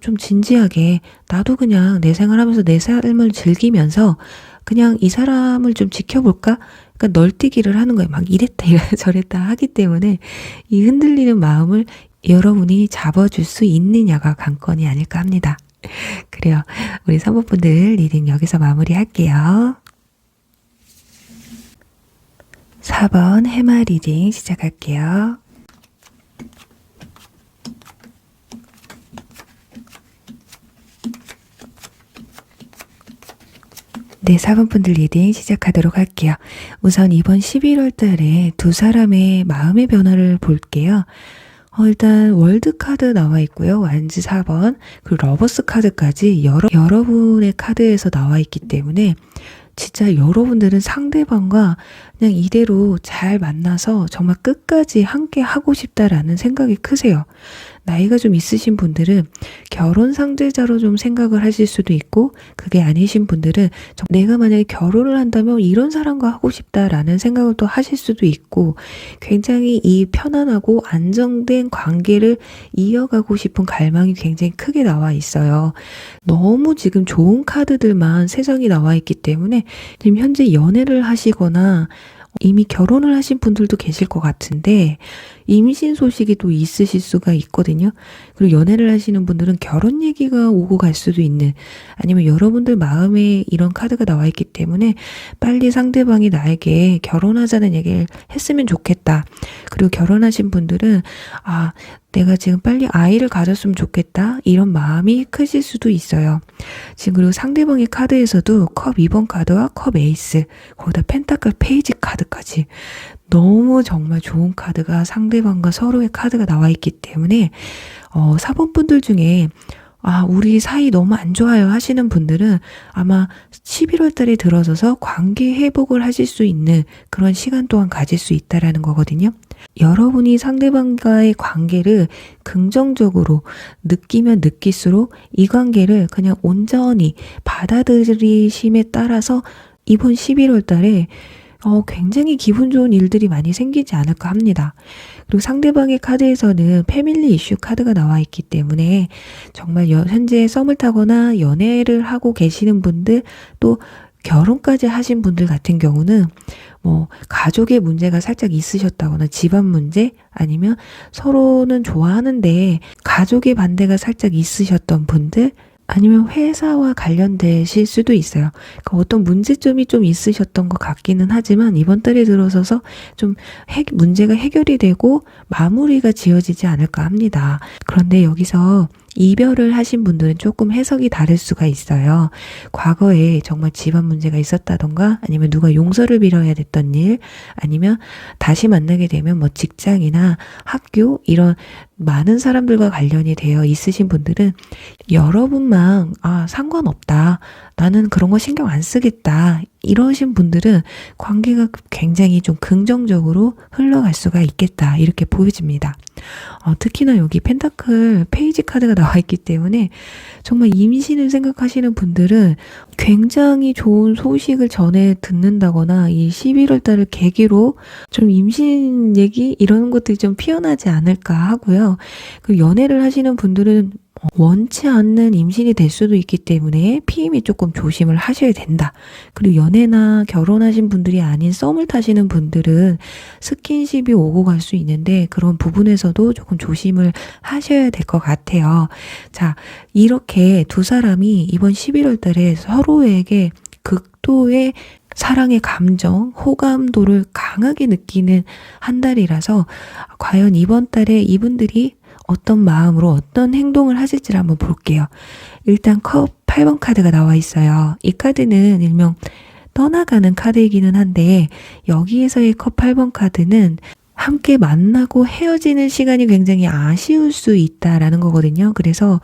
좀 진지하게 나도 그냥 내 생활하면서 내 삶을 즐기면서 그냥 이 사람을 좀 지켜볼까? 그러니까 널뛰기를 하는 거예요. 막 이랬다 저랬다 하기 때문에 이 흔들리는 마음을 여러분이 잡아줄 수 있느냐가 관건이 아닐까 합니다. 그래요. 우리 3번분들 리딩 여기서 마무리할게요. 4번 해마 리딩 시작할게요. 네, 4번 분들 리딩 시작하도록 할게요. 우선 이번 11월 달에 두 사람의 마음의 변화를 볼게요. 일단 월드 카드 나와 있고요. 완즈 4번, 그리고 러버스 카드까지 여러분의 카드에서 나와 있기 때문에 진짜 여러분들은 상대방과 그냥 이대로 잘 만나서 정말 끝까지 함께 하고 싶다라는 생각이 크세요. 나이가 좀 있으신 분들은 결혼 상대자로 좀 생각을 하실 수도 있고, 그게 아니신 분들은 내가 만약에 결혼을 한다면 이런 사람과 하고 싶다라는 생각을 또 하실 수도 있고, 굉장히 이 편안하고 안정된 관계를 이어가고 싶은 갈망이 굉장히 크게 나와 있어요. 너무 지금 좋은 카드들만 세상에 나와 있기 때문에 지금 현재 연애를 하시거나 이미 결혼을 하신 분들도 계실 것 같은데 임신 소식이 또 있으실 수가 있거든요. 그리고 연애를 하시는 분들은 결혼 얘기가 오고 갈 수도 있는, 아니면 여러분들 마음에 이런 카드가 나와 있기 때문에 빨리 상대방이 나에게 결혼하자는 얘기를 했으면 좋겠다. 그리고 결혼하신 분들은 내가 지금 빨리 아이를 가졌으면 좋겠다, 이런 마음이 크실 수도 있어요. 지금 그리고 상대방의 카드에서도 컵 2번 카드와 컵 에이스, 거기다 펜타클 페이지 카드까지 너무 정말 좋은 카드가 상대방과 서로의 카드가 나와 있기 때문에 4번 분들 중에 우리 사이 너무 안 좋아요 하시는 분들은 아마 11월 달에 들어서서 관계 회복을 하실 수 있는 그런 시간 또한 가질 수 있다라는 거거든요. 여러분이 상대방과의 관계를 긍정적으로 느끼면 느낄수록 이 관계를 그냥 온전히 받아들이심에 따라서 이번 11월 달에 굉장히 기분 좋은 일들이 많이 생기지 않을까 합니다. 그리고 상대방의 카드에서는 패밀리 이슈 카드가 나와 있기 때문에 정말 현재 썸을 타거나 연애를 하고 계시는 분들, 또 결혼까지 하신 분들 같은 경우는 가족의 문제가 살짝 있으셨다거나 집안 문제, 아니면 서로는 좋아하는데 가족의 반대가 살짝 있으셨던 분들, 아니면 회사와 관련되실 수도 있어요. 그러니까 어떤 문제점이 좀 있으셨던 것 같기는 하지만 이번 달에 들어서서 좀 문제가 해결이 되고 마무리가 지어지지 않을까 합니다. 그런데 여기서 이별을 하신 분들은 조금 해석이 다를 수가 있어요. 과거에 정말 집안 문제가 있었다던가, 아니면 누가 용서를 빌어야 됐던 일, 아니면 다시 만나게 되면 직장이나 학교, 이런 많은 사람들과 관련이 되어 있으신 분들은 여러분만 상관없다, 나는 그런 거 신경 안 쓰겠다, 이러신 분들은 관계가 굉장히 좀 긍정적으로 흘러갈 수가 있겠다, 이렇게 보여집니다. 특히나 여기 펜타클 페이지 카드가 나와 있기 때문에 정말 임신을 생각하시는 분들은 굉장히 좋은 소식을 전해 듣는다거나 이 11월 달을 계기로 좀 임신 얘기 이런 것들이 좀 피어나지 않을까 하고요. 그 연애를 하시는 분들은 원치 않는 임신이 될 수도 있기 때문에 피임이 조금 조심을 하셔야 된다. 그리고 연애나 결혼하신 분들이 아닌 썸을 타시는 분들은 스킨십이 오고 갈 수 있는데 그런 부분에서도 조금 조심을 하셔야 될 것 같아요. 자, 이렇게 두 사람이 이번 11월 달에 서로에게 극도의 사랑의 감정, 호감도를 강하게 느끼는 한 달이라서 과연 이번 달에 이분들이 어떤 마음으로 어떤 행동을 하실지를 한번 볼게요. 일단 컵 8번 카드가 나와 있어요. 이 카드는 일명 떠나가는 카드이기는 한데 여기에서의 컵 8번 카드는 함께 만나고 헤어지는 시간이 굉장히 아쉬울 수 있다라는 거거든요. 그래서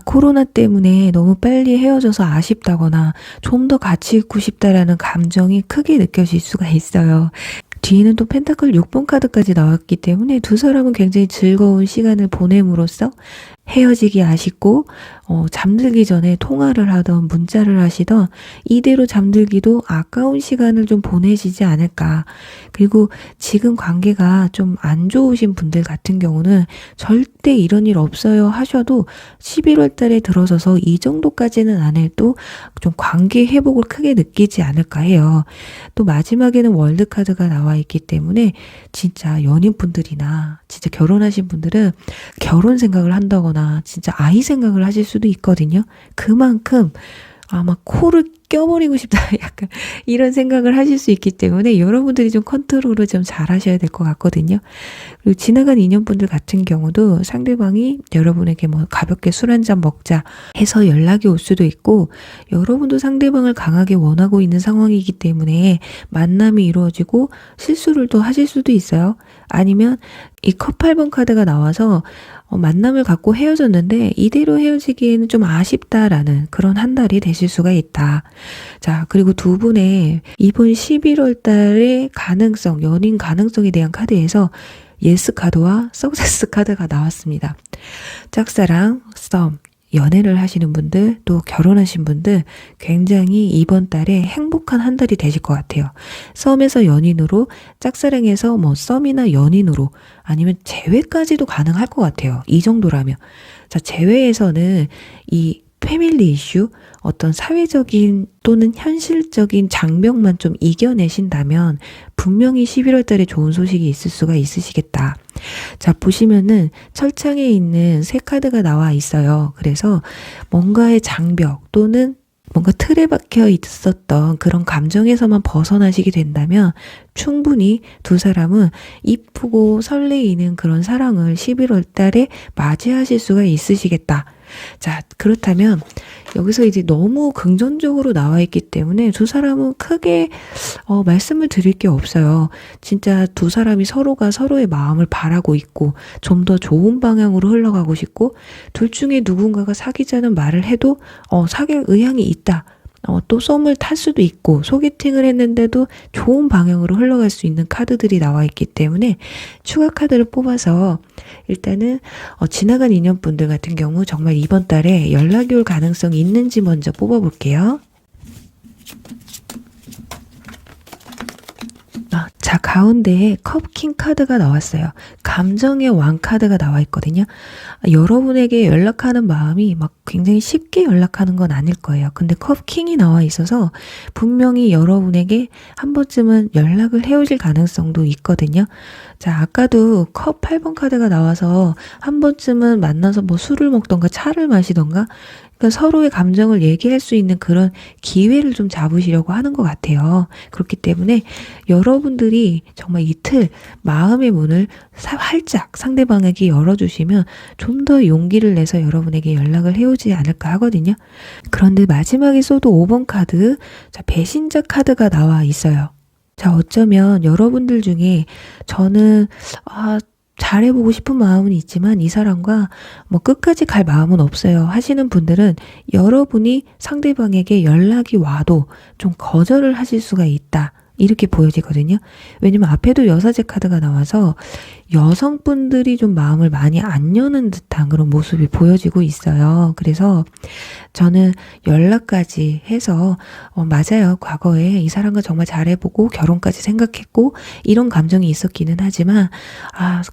코로나 때문에 너무 빨리 헤어져서 아쉽다거나 좀 더 같이 있고 싶다라는 감정이 크게 느껴질 수가 있어요. 뒤에는 또 펜타클 6번 카드까지 나왔기 때문에 두 사람은 굉장히 즐거운 시간을 보냄으로써 헤어지기 아쉽고 잠들기 전에 통화를 하던 문자를 하시던 이대로 잠들기도 아까운 시간을 좀 보내시지 않을까. 그리고 지금 관계가 좀 안 좋으신 분들 같은 경우는 절대 이런 일 없어요 하셔도 11월 달에 들어서서 이 정도까지는 안 해도 좀 관계 회복을 크게 느끼지 않을까 해요. 또 마지막에는 월드카드가 나와 있기 때문에 진짜 연인분들이나 진짜 결혼하신 분들은 결혼 생각을 한다거나 진짜 아이 생각을 하실 수도 있거든요. 그만큼 막 코를 껴버리고 싶다. 약간 이런 생각을 하실 수 있기 때문에 여러분들이 좀 컨트롤을 좀 잘 하셔야 될 것 같거든요. 그리고 지나간 인연분들 같은 경우도 상대방이 여러분에게 뭐 가볍게 술 한잔 먹자 해서 연락이 올 수도 있고, 여러분도 상대방을 강하게 원하고 있는 상황이기 때문에 만남이 이루어지고 실수를 또 하실 수도 있어요. 아니면 이 컵 8번 카드가 나와서 만남을 갖고 헤어졌는데 이대로 헤어지기에는 좀 아쉽다라는 그런 한 달이 되실 수가 있다. 자, 그리고 두 분의 이번 11월 달의 가능성, 연인 가능성에 대한 카드에서 예스 카드와 석세스 카드가 나왔습니다. 짝사랑, 썸, 연애를 하시는 분들, 또 결혼하신 분들 굉장히 이번 달에 행복한 한 달이 되실 것 같아요. 썸에서 연인으로, 짝사랑에서 뭐 썸이나 연인으로, 아니면 재회까지도 가능할 것 같아요. 이 정도라면. 자, 재회에서는 이 패밀리 이슈, 어떤 사회적인 또는 현실적인 장벽만 좀 이겨내신다면 분명히 11월 달에 좋은 소식이 있을 수가 있으시겠다. 자, 보시면은 철창에 있는 새 카드가 나와 있어요. 그래서 뭔가의 장벽 또는 뭔가 틀에 박혀 있었던 그런 감정에서만 벗어나시게 된다면 충분히 두 사람은 이쁘고 설레이는 그런 사랑을 11월 달에 맞이하실 수가 있으시겠다. 자, 그렇다면 여기서 이제 너무 긍정적으로 나와 있기 때문에 두 사람은 크게 말씀을 드릴 게 없어요. 진짜 두 사람이 서로가 서로의 마음을 바라고 있고 좀 더 좋은 방향으로 흘러가고 싶고, 둘 중에 누군가가 사귀자는 말을 해도 사귈 의향이 있다. 또 썸을 탈 수도 있고 소개팅을 했는데도 좋은 방향으로 흘러갈 수 있는 카드들이 나와 있기 때문에 추가 카드를 뽑아서 일단은 지나간 인연분들 같은 경우 정말 이번 달에 연락이 올 가능성이 있는지 먼저 뽑아볼게요. 자, 가운데에 컵킹 카드가 나왔어요. 감정의 왕 카드가 나와 있거든요. 여러분에게 연락하는 마음이 막 굉장히 쉽게 연락하는 건 아닐 거예요. 근데 컵킹이 나와 있어서 분명히 여러분에게 한 번쯤은 연락을 해오실 가능성도 있거든요. 자, 아까도 컵 8번 카드가 나와서 한 번쯤은 만나서 뭐 술을 먹던가 차를 마시던가, 그러니까 서로의 감정을 얘기할 수 있는 그런 기회를 좀 잡으시려고 하는 것 같아요. 그렇기 때문에 여러분들이 정말 이틀 마음의 문을 활짝 상대방에게 열어주시면 좀 더 용기를 내서 여러분에게 연락을 해오지 않을까 하거든요. 그런데 마지막에 쏘도 5번 카드, 자, 배신자 카드가 나와 있어요. 자, 어쩌면 여러분들 중에 저는 잘해보고 싶은 마음은 있지만 이 사람과 뭐 끝까지 갈 마음은 없어요 하시는 분들은 여러분이 상대방에게 연락이 와도 좀 거절을 하실 수가 있다. 이렇게 보여지거든요. 왜냐면 앞에도 여사제 카드가 나와서 여성분들이 좀 마음을 많이 안 여는 듯한 그런 모습이 보여지고 있어요. 그래서 저는 연락까지 해서 맞아요. 과거에 이 사람과 정말 잘해보고 결혼까지 생각했고 이런 감정이 있었기는 하지만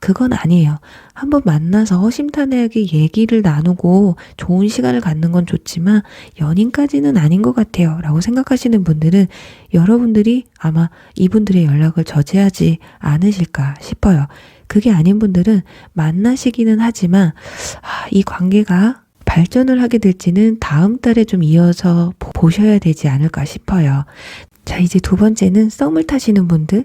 그건 아니에요. 한번 만나서 허심탄회하게 얘기를 나누고 좋은 시간을 갖는 건 좋지만 연인까지는 아닌 것 같아요 라고 생각하시는 분들은 여러분들이 아마 이분들의 연락을 저지하지 않으실까 싶어요. 그게 아닌 분들은 만나시기는 하지만 이 관계가 발전을 하게 될지는 다음 달에 좀 이어서 보셔야 되지 않을까 싶어요. 자, 이제 두 번째는 썸을 타시는 분들.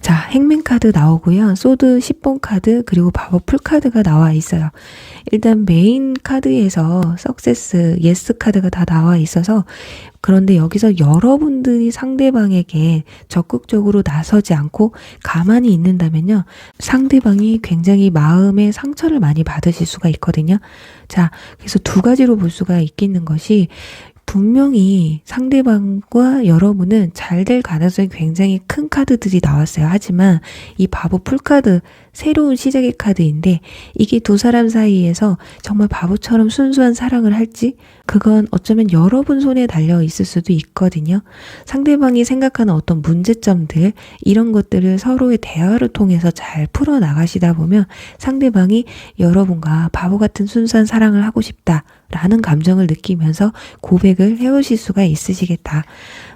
자, 행맨 카드 나오고요. 소드 10번 카드, 그리고 바보 풀 카드가 나와 있어요. 일단 메인 카드에서 석세스, 예스 카드가 다 나와 있어서, 그런데 여기서 여러분들이 상대방에게 적극적으로 나서지 않고 가만히 있는다면요, 상대방이 굉장히 마음의 상처를 많이 받으실 수가 있거든요. 자, 그래서 두 가지로 볼 수가 있겠는 것이, 분명히 상대방과 여러분은 잘 될 가능성이 굉장히 큰 카드들이 나왔어요. 하지만 이 바보 풀카드, 새로운 시작의 카드인데 이게 두 사람 사이에서 정말 바보처럼 순수한 사랑을 할지 그건 어쩌면 여러분 손에 달려 있을 수도 있거든요. 상대방이 생각하는 어떤 문제점들 이런 것들을 서로의 대화를 통해서 잘 풀어나가시다 보면 상대방이 여러분과 바보 같은 순수한 사랑을 하고 싶다 라는 감정을 느끼면서 고백을 해오실 수가 있으시겠다.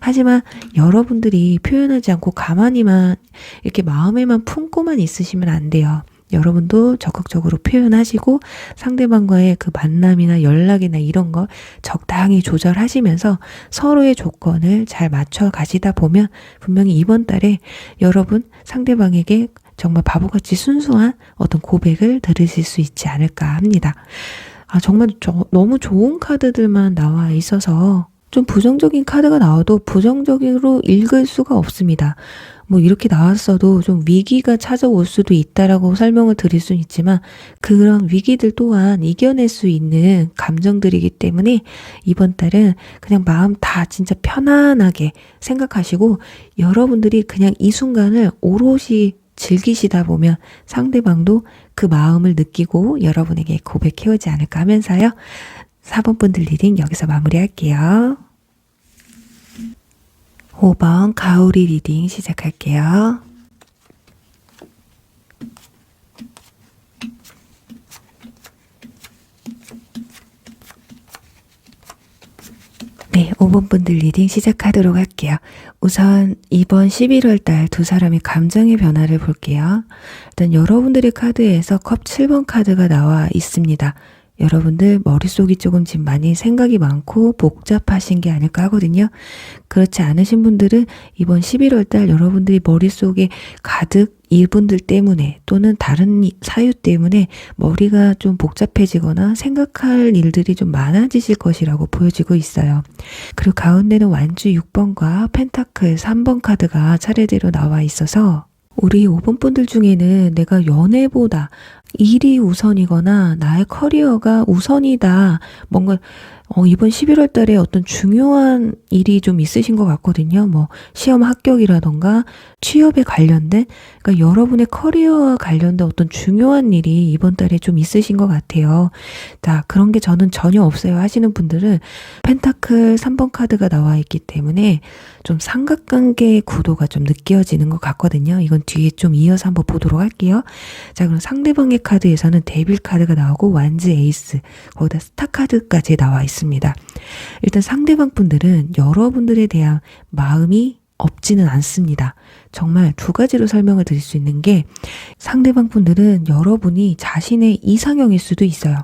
하지만 여러분들이 표현하지 않고 가만히만 이렇게 마음에만 품고만 있으시면 안 돼요. 여러분도 적극적으로 표현하시고 상대방과의 그 만남이나 연락이나 이런 거 적당히 조절하시면서 서로의 조건을 잘 맞춰 가시다 보면 분명히 이번 달에 여러분 상대방에게 정말 바보같이 순수한 어떤 고백을 들으실 수 있지 않을까 합니다. 정말 너무 좋은 카드들만 나와 있어서 좀 부정적인 카드가 나와도 부정적으로 읽을 수가 없습니다. 뭐 이렇게 나왔어도 좀 위기가 찾아올 수도 있다라고 설명을 드릴 수는 있지만 그런 위기들 또한 이겨낼 수 있는 감정들이기 때문에 이번 달은 그냥 마음 다 진짜 편안하게 생각하시고 여러분들이 그냥 이 순간을 오롯이 즐기시다 보면 상대방도 그 마음을 느끼고 여러분에게 고백해오지 않을까 하면서요. 4번 분들 리딩 여기서 마무리할게요. 5번 가오리 리딩 시작할게요. 네, 5번 분들 리딩 시작하도록 할게요. 우선 이번 11월 달 두 사람의 감정의 변화를 볼게요. 일단 여러분들의 카드에서 컵 7번 카드가 나와 있습니다. 여러분들 머릿속이 조금 지금 많이 생각이 많고 복잡하신 게 아닐까 하거든요. 그렇지 않으신 분들은 이번 11월 달 여러분들이 머릿속에 가득 이분들 때문에 또는 다른 사유 때문에 머리가 좀 복잡해지거나 생각할 일들이 좀 많아지실 것이라고 보여지고 있어요. 그리고 가운데는 완주 6번과 펜타클 3번 카드가 차례대로 나와 있어서 우리 5번 분들 중에는 내가 연애보다 일이 우선이거나 나의 커리어가 우선이다. 뭔가 이번 11월 달에 어떤 중요한 일이 좀 있으신 것 같거든요. 뭐 시험 합격이라던가 취업에 관련된 그러니까 여러분의 커리어와 관련된 어떤 중요한 일이 이번 달에 좀 있으신 것 같아요. 자, 그런 게 저는 전혀 없어요 하시는 분들은 펜타클 3번 카드가 나와 있기 때문에 좀 삼각관계의 구도가 좀 느껴지는 것 같거든요. 이건 뒤에 좀 이어서 한번 보도록 할게요. 자, 그럼 상대방의 카드에서는 데빌 카드가 나오고 완즈 에이스 거기다 스타 카드까지 나와 있습니다. 일단 상대방 분들은 여러분들에 대한 마음이 없지는 않습니다. 정말 두 가지로 설명을 드릴 수 있는 게 상대방 분들은 여러분이 자신의 이상형일 수도 있어요.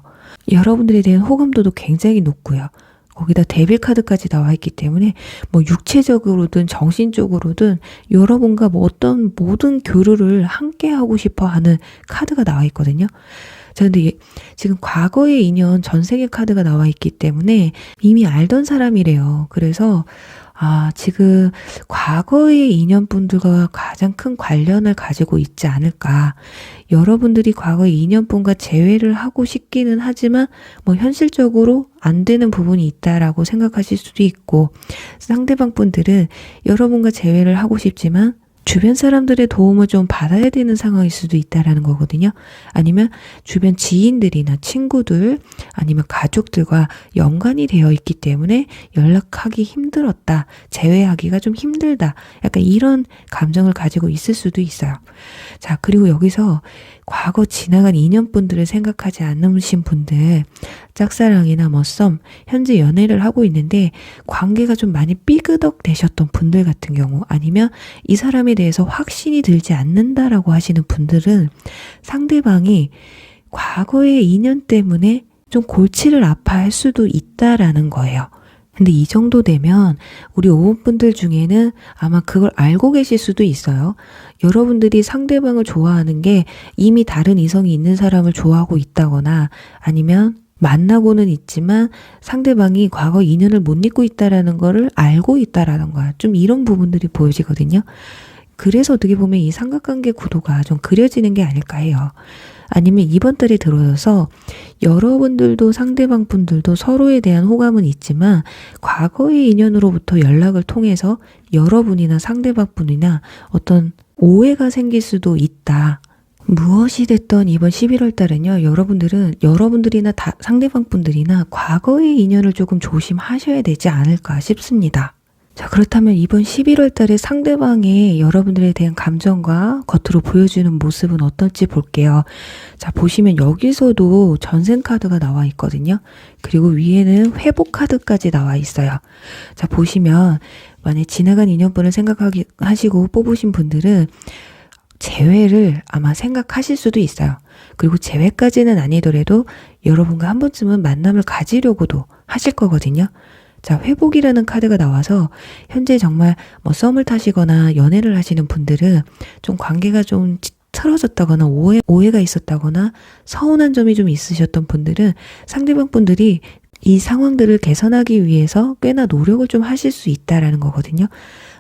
여러분들에 대한 호감도도 굉장히 높고요. 거기다 데빌 카드까지 나와 있기 때문에 뭐 육체적으로든 정신적으로든 여러분과 뭐 어떤 모든 교류를 함께 하고 싶어 하는 카드가 나와 있거든요. 자, 근데 지금 과거의 인연 전생의 카드가 나와 있기 때문에 이미 알던 사람이래요. 그래서 지금 과거의 인연분들과 가장 큰 관련을 가지고 있지 않을까. 여러분들이 과거의 인연분과 재회를 하고 싶기는 하지만 뭐 현실적으로 안 되는 부분이 있다라고 생각하실 수도 있고 상대방 분들은 여러분과 재회를 하고 싶지만 주변 사람들의 도움을 좀 받아야 되는 상황일 수도 있다라는 거거든요. 아니면 주변 지인들이나 친구들 아니면 가족들과 연관이 되어 있기 때문에 연락하기 힘들었다. 재회하기가 좀 힘들다. 약간 이런 감정을 가지고 있을 수도 있어요. 자, 그리고 여기서 과거 지나간 인연분들을 생각하지 않으신 분들 짝사랑이나 뭐 썸, 현재 연애를 하고 있는데 관계가 좀 많이 삐그덕 되셨던 분들 같은 경우 아니면 이 사람에 대해서 확신이 들지 않는다라고 하시는 분들은 상대방이 과거의 인연 때문에 좀 골치를 아파할 수도 있다라는 거예요. 근데 이 정도 되면 우리 5번 분들 중에는 아마 그걸 알고 계실 수도 있어요. 여러분들이 상대방을 좋아하는 게 이미 다른 이성이 있는 사람을 좋아하고 있다거나 아니면 만나고는 있지만 상대방이 과거 인연을 못 잊고 있다라는 거를 알고 있다라는 거야. 좀 이런 부분들이 보여지거든요. 그래서 어떻게 보면 이 삼각관계 구도가 좀 그려지는 게 아닐까 해요. 아니면 이번 달에 들어서 여러분들도 상대방 분들도 서로에 대한 호감은 있지만 과거의 인연으로부터 연락을 통해서 여러분이나 상대방 분이나 어떤 오해가 생길 수도 있다. 무엇이 됐던 이번 11월 달은요, 여러분들이나 상대방 분들이나 과거의 인연을 조금 조심하셔야 되지 않을까 싶습니다. 자, 그렇다면 이번 11월 달에 상대방의 여러분들에 대한 감정과 겉으로 보여주는 모습은 어떨지 볼게요. 자, 보시면 여기서도 전생 카드가 나와 있거든요. 그리고 위에는 회복 카드까지 나와 있어요. 자, 보시면 만약 지나간 인연분을 생각하시고 뽑으신 분들은 재회를 아마 생각하실 수도 있어요. 그리고 재회까지는 아니더라도 여러분과 한 번쯤은 만남을 가지려고도 하실 거거든요. 자, 회복이라는 카드가 나와서 현재 정말 뭐 썸을 타시거나 연애를 하시는 분들은 좀 관계가 좀 틀어졌다거나 오해가 있었다거나 서운한 점이 좀 있으셨던 분들은 상대방 분들이 이 상황들을 개선하기 위해서 꽤나 노력을 좀 하실 수 있다라는 거거든요.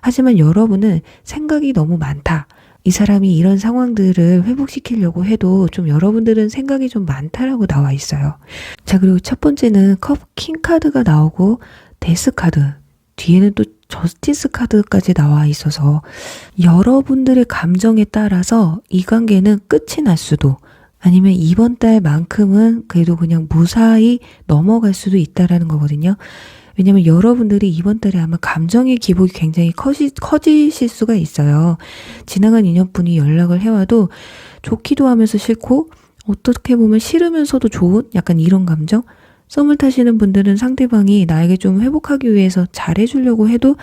하지만 여러분은 생각이 너무 많다. 이 사람이 이런 상황들을 회복시키려고 해도 좀 여러분들은 생각이 좀 많다라고 나와 있어요. 자, 그리고 첫 번째는 킹 카드가 나오고 데스 카드, 뒤에는 또 저스티스 카드까지 나와 있어서 여러분들의 감정에 따라서 이 관계는 끝이 날 수도, 아니면 이번 달만큼은 그래도 그냥 무사히 넘어갈 수도 있다라는 거거든요. 왜냐면 여러분들이 이번 달에 아마 감정의 기복이 굉장히 커지실 수가 있어요. 지나간 인연분이 연락을 해와도 좋기도 하면서 싫고 어떻게 보면 싫으면서도 좋은 약간 이런 감정? 썸을 타시는 분들은 상대방이 나에게 좀 회복하기 위해서 잘해주려고 해도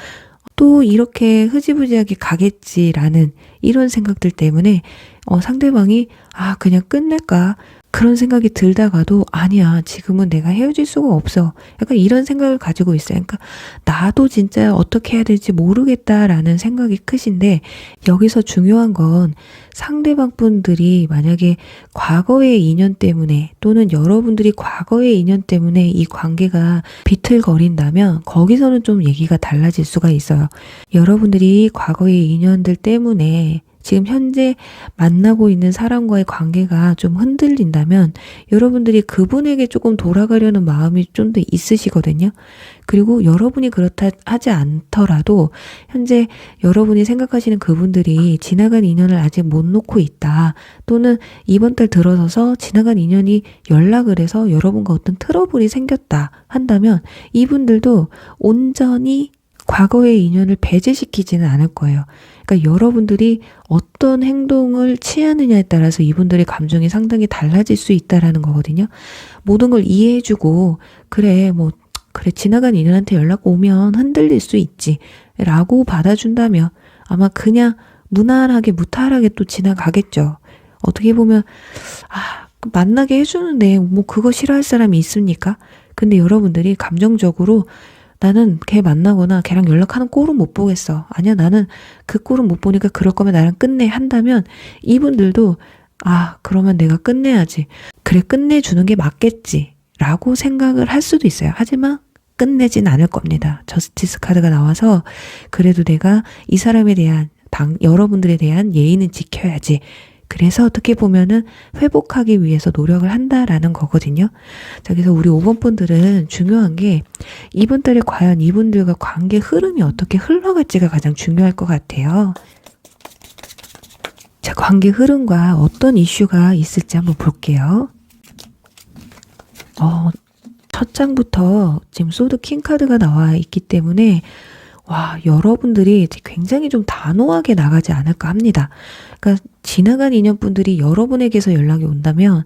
또 이렇게 흐지부지하게 가겠지라는 이런 생각들 때문에 상대방이 그냥 끝낼까? 그런 생각이 들다가도 아니야, 지금은 내가 헤어질 수가 없어. 약간 이런 생각을 가지고 있어요. 그러니까 나도 진짜 어떻게 해야 될지 모르겠다라는 생각이 크신데, 여기서 중요한 건 상대방 분들이 만약에 과거의 인연 때문에 또는 여러분들이 과거의 인연 때문에 이 관계가 비틀거린다면 거기서는 좀 얘기가 달라질 수가 있어요. 여러분들이 과거의 인연들 때문에 지금 현재 만나고 있는 사람과의 관계가 좀 흔들린다면 여러분들이 그분에게 조금 돌아가려는 마음이 좀 더 있으시거든요. 그리고 여러분이 그렇다 하지 않더라도 현재 여러분이 생각하시는 그분들이 지나간 인연을 아직 못 놓고 있다. 또는 이번 달 들어서서 지나간 인연이 연락을 해서 여러분과 어떤 트러블이 생겼다 한다면 이분들도 온전히 과거의 인연을 배제시키지는 않을 거예요. 그러니까 여러분들이 어떤 행동을 취하느냐에 따라서 이분들의 감정이 상당히 달라질 수 있다라는 거거든요. 모든 걸 이해해주고 그래 지나간 인연한테 연락 오면 흔들릴 수 있지 라고 받아준다면 아마 그냥 무난하게 무탈하게 또 지나가겠죠. 어떻게 보면 만나게 해주는데 그거 싫어할 사람이 있습니까? 근데 여러분들이 감정적으로 나는 걔 만나거나 걔랑 연락하는 꼴은 못 보겠어. 아니야, 나는 그 꼴은 못 보니까 그럴 거면 나랑 끝내 한다면 이분들도 그러면 내가 끝내야지. 그래, 끝내주는 게 맞겠지 라고 생각을 할 수도 있어요. 하지만 끝내진 않을 겁니다. 저스티스 카드가 나와서 그래도 내가 이 사람에 대한 여러분들에 대한 예의는 지켜야지. 그래서 어떻게 보면은 회복하기 위해서 노력을 한다라는 거거든요. 자, 그래서 우리 5번 분들은 중요한 게 이번 달에 과연 이분들과 관계 흐름이 어떻게 흘러갈지가 가장 중요할 것 같아요. 자, 관계 흐름과 어떤 이슈가 있을지 한번 볼게요. 첫 장부터 지금 소드 킹 카드가 나와 있기 때문에 여러분들이 굉장히 좀 단호하게 나가지 않을까 합니다. 그러니까 지나간 인연분들이 여러분에게서 연락이 온다면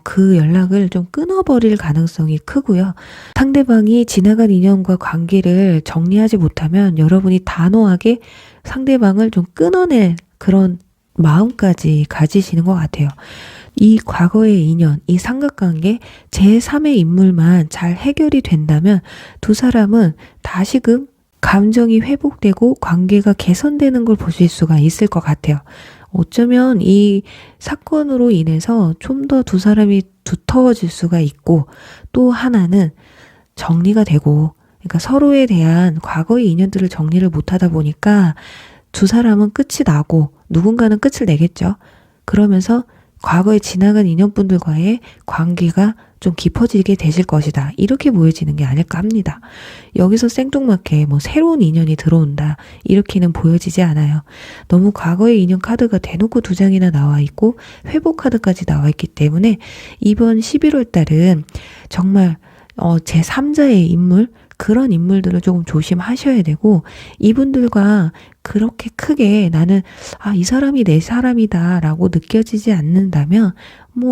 그 연락을 좀 끊어버릴 가능성이 크고요. 상대방이 지나간 인연과 관계를 정리하지 못하면 여러분이 단호하게 상대방을 좀 끊어낼 그런 마음까지 가지시는 것 같아요. 이 과거의 인연, 이 삼각관계, 제3의 인물만 잘 해결이 된다면 두 사람은 다시금 감정이 회복되고 관계가 개선되는 걸 보실 수가 있을 것 같아요. 어쩌면 이 사건으로 인해서 좀 더 두 사람이 두터워질 수가 있고, 또 하나는 정리가 되고, 그러니까 서로에 대한 과거의 인연들을 정리를 못하다 보니까 두 사람은 끝이 나고 누군가는 끝을 내겠죠. 그러면서 과거에 지나간 인연분들과의 관계가 좀 깊어지게 되실 것이다. 이렇게 보여지는 게 아닐까 합니다. 여기서 생뚱맞게 새로운 인연이 들어온다. 이렇게는 보여지지 않아요. 너무 과거의 인연 카드가 대놓고 2장이나 나와 있고 회복 카드까지 나와 있기 때문에 이번 11월 달은 정말 제3자의 인물, 그런 인물들을 조금 조심하셔야 되고, 이분들과 그렇게 크게 나는 이 사람이 내 사람이다 라고 느껴지지 않는다면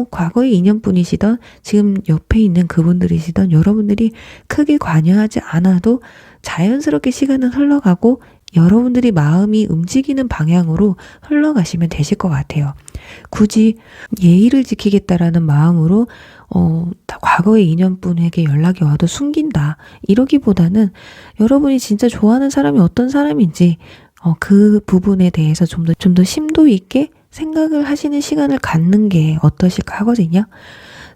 과거의 인연분이시던 지금 옆에 있는 그분들이시던 여러분들이 크게 관여하지 않아도 자연스럽게 시간은 흘러가고 여러분들이 마음이 움직이는 방향으로 흘러가시면 되실 것 같아요. 굳이 예의를 지키겠다라는 마음으로 과거의 인연분에게 연락이 와도 숨긴다 이러기보다는 여러분이 진짜 좋아하는 사람이 어떤 사람인지 그 부분에 대해서 좀 더 심도 있게 생각을 하시는 시간을 갖는 게 어떠실까 하거든요.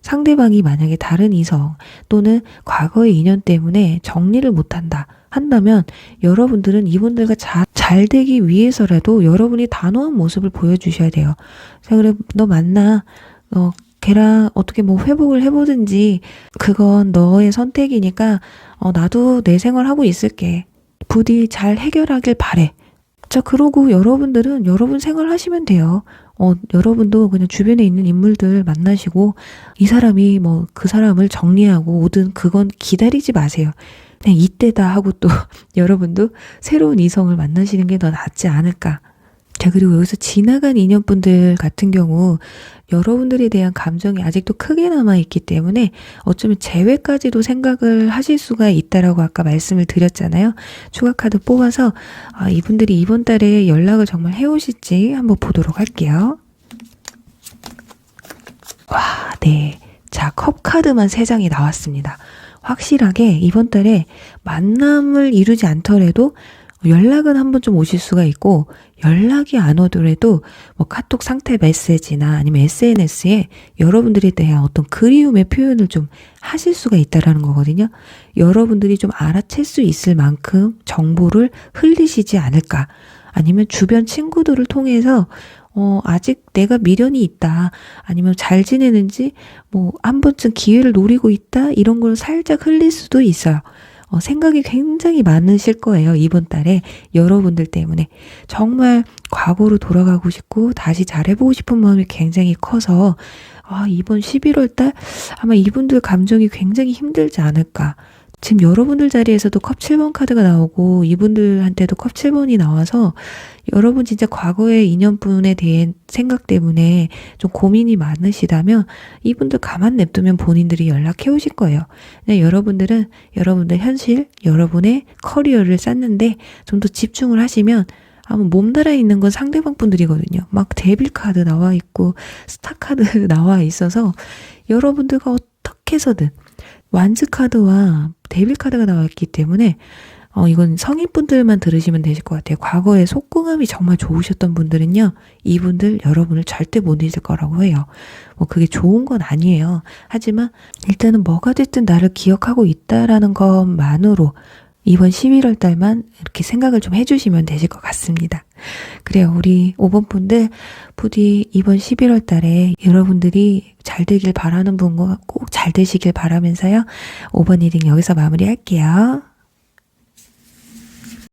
상대방이 만약에 다른 이성 또는 과거의 인연 때문에 정리를 못한다 한다면 여러분들은 이분들과 잘 되기 위해서라도 여러분이 단호한 모습을 보여주셔야 돼요. 자, 그래, 너 만나. 걔랑 어떻게 뭐 회복을 해보든지 그건 너의 선택이니까 나도 내 생활하고 있을게. 부디 잘 해결하길 바래. 자, 그러고 여러분들은 여러분 생활 하시면 돼요. 여러분도 그냥 주변에 있는 인물들 만나시고 이 사람이 뭐 그 사람을 정리하고 오든 그건 기다리지 마세요. 그냥 이때다 하고 또 여러분도 새로운 이성을 만나시는 게 더 낫지 않을까. 자, 그리고 여기서 지나간 인연분들 같은 경우 여러분들에 대한 감정이 아직도 크게 남아있기 때문에 어쩌면 재회까지도 생각을 하실 수가 있다라고 아까 말씀을 드렸잖아요. 추가 카드 뽑아서 이분들이 이번 달에 연락을 정말 해오실지 한번 보도록 할게요. 와, 네. 자, 컵 카드만 3장이 나왔습니다. 확실하게 이번 달에 만남을 이루지 않더라도 연락은 한번 좀 오실 수가 있고 연락이 안 오더라도 뭐 카톡 상태 메시지나 아니면 SNS에 여러분들에 대한 어떤 그리움의 표현을 좀 하실 수가 있다라는 거거든요. 여러분들이 좀 알아챌 수 있을 만큼 정보를 흘리시지 않을까. 아니면 주변 친구들을 통해서 아직 내가 미련이 있다. 아니면 잘 지내는지 뭐 한 번쯤 기회를 노리고 있다. 이런 걸 살짝 흘릴 수도 있어요. 생각이 굉장히 많으실 거예요. 이번 달에 여러분들 때문에. 정말 과거로 돌아가고 싶고 다시 잘해보고 싶은 마음이 굉장히 커서 이번 11월 달 아마 이분들 감정이 굉장히 힘들지 않을까. 지금 여러분들 자리에서도 컵 7번 카드가 나오고 이분들한테도 컵 7번이 나와서 여러분 진짜 과거의 인연분에 대한 생각 때문에 좀 고민이 많으시다면 이분들 가만 냅두면 본인들이 연락해 오실 거예요. 그냥 여러분들은 여러분들 현실, 여러분의 커리어를 쌓는데 좀 더 집중을 하시면 아마 몸달아 있는 건 상대방 분들이거든요. 막 데빌 카드 나와 있고 스타 카드 나와 있어서 여러분들과 어떻게 해서든 완즈 카드와 데빌 카드가 나와 있기 때문에 이건 성인분들만 들으시면 되실 것 같아요. 과거에 속궁합이 정말 좋으셨던 분들은요. 이분들 여러분을 절대 못 잊을 거라고 해요. 뭐 그게 좋은 건 아니에요. 하지만 일단은 뭐가 됐든 나를 기억하고 있다라는 것만으로 이번 11월 달만 이렇게 생각을 좀 해주시면 되실 것 같습니다. 그래요. 우리 5번 분들 부디 이번 11월 달에 여러분들이 잘 되길 바라는 분과 꼭 잘 되시길 바라면서요. 5번 리딩 여기서 마무리할게요.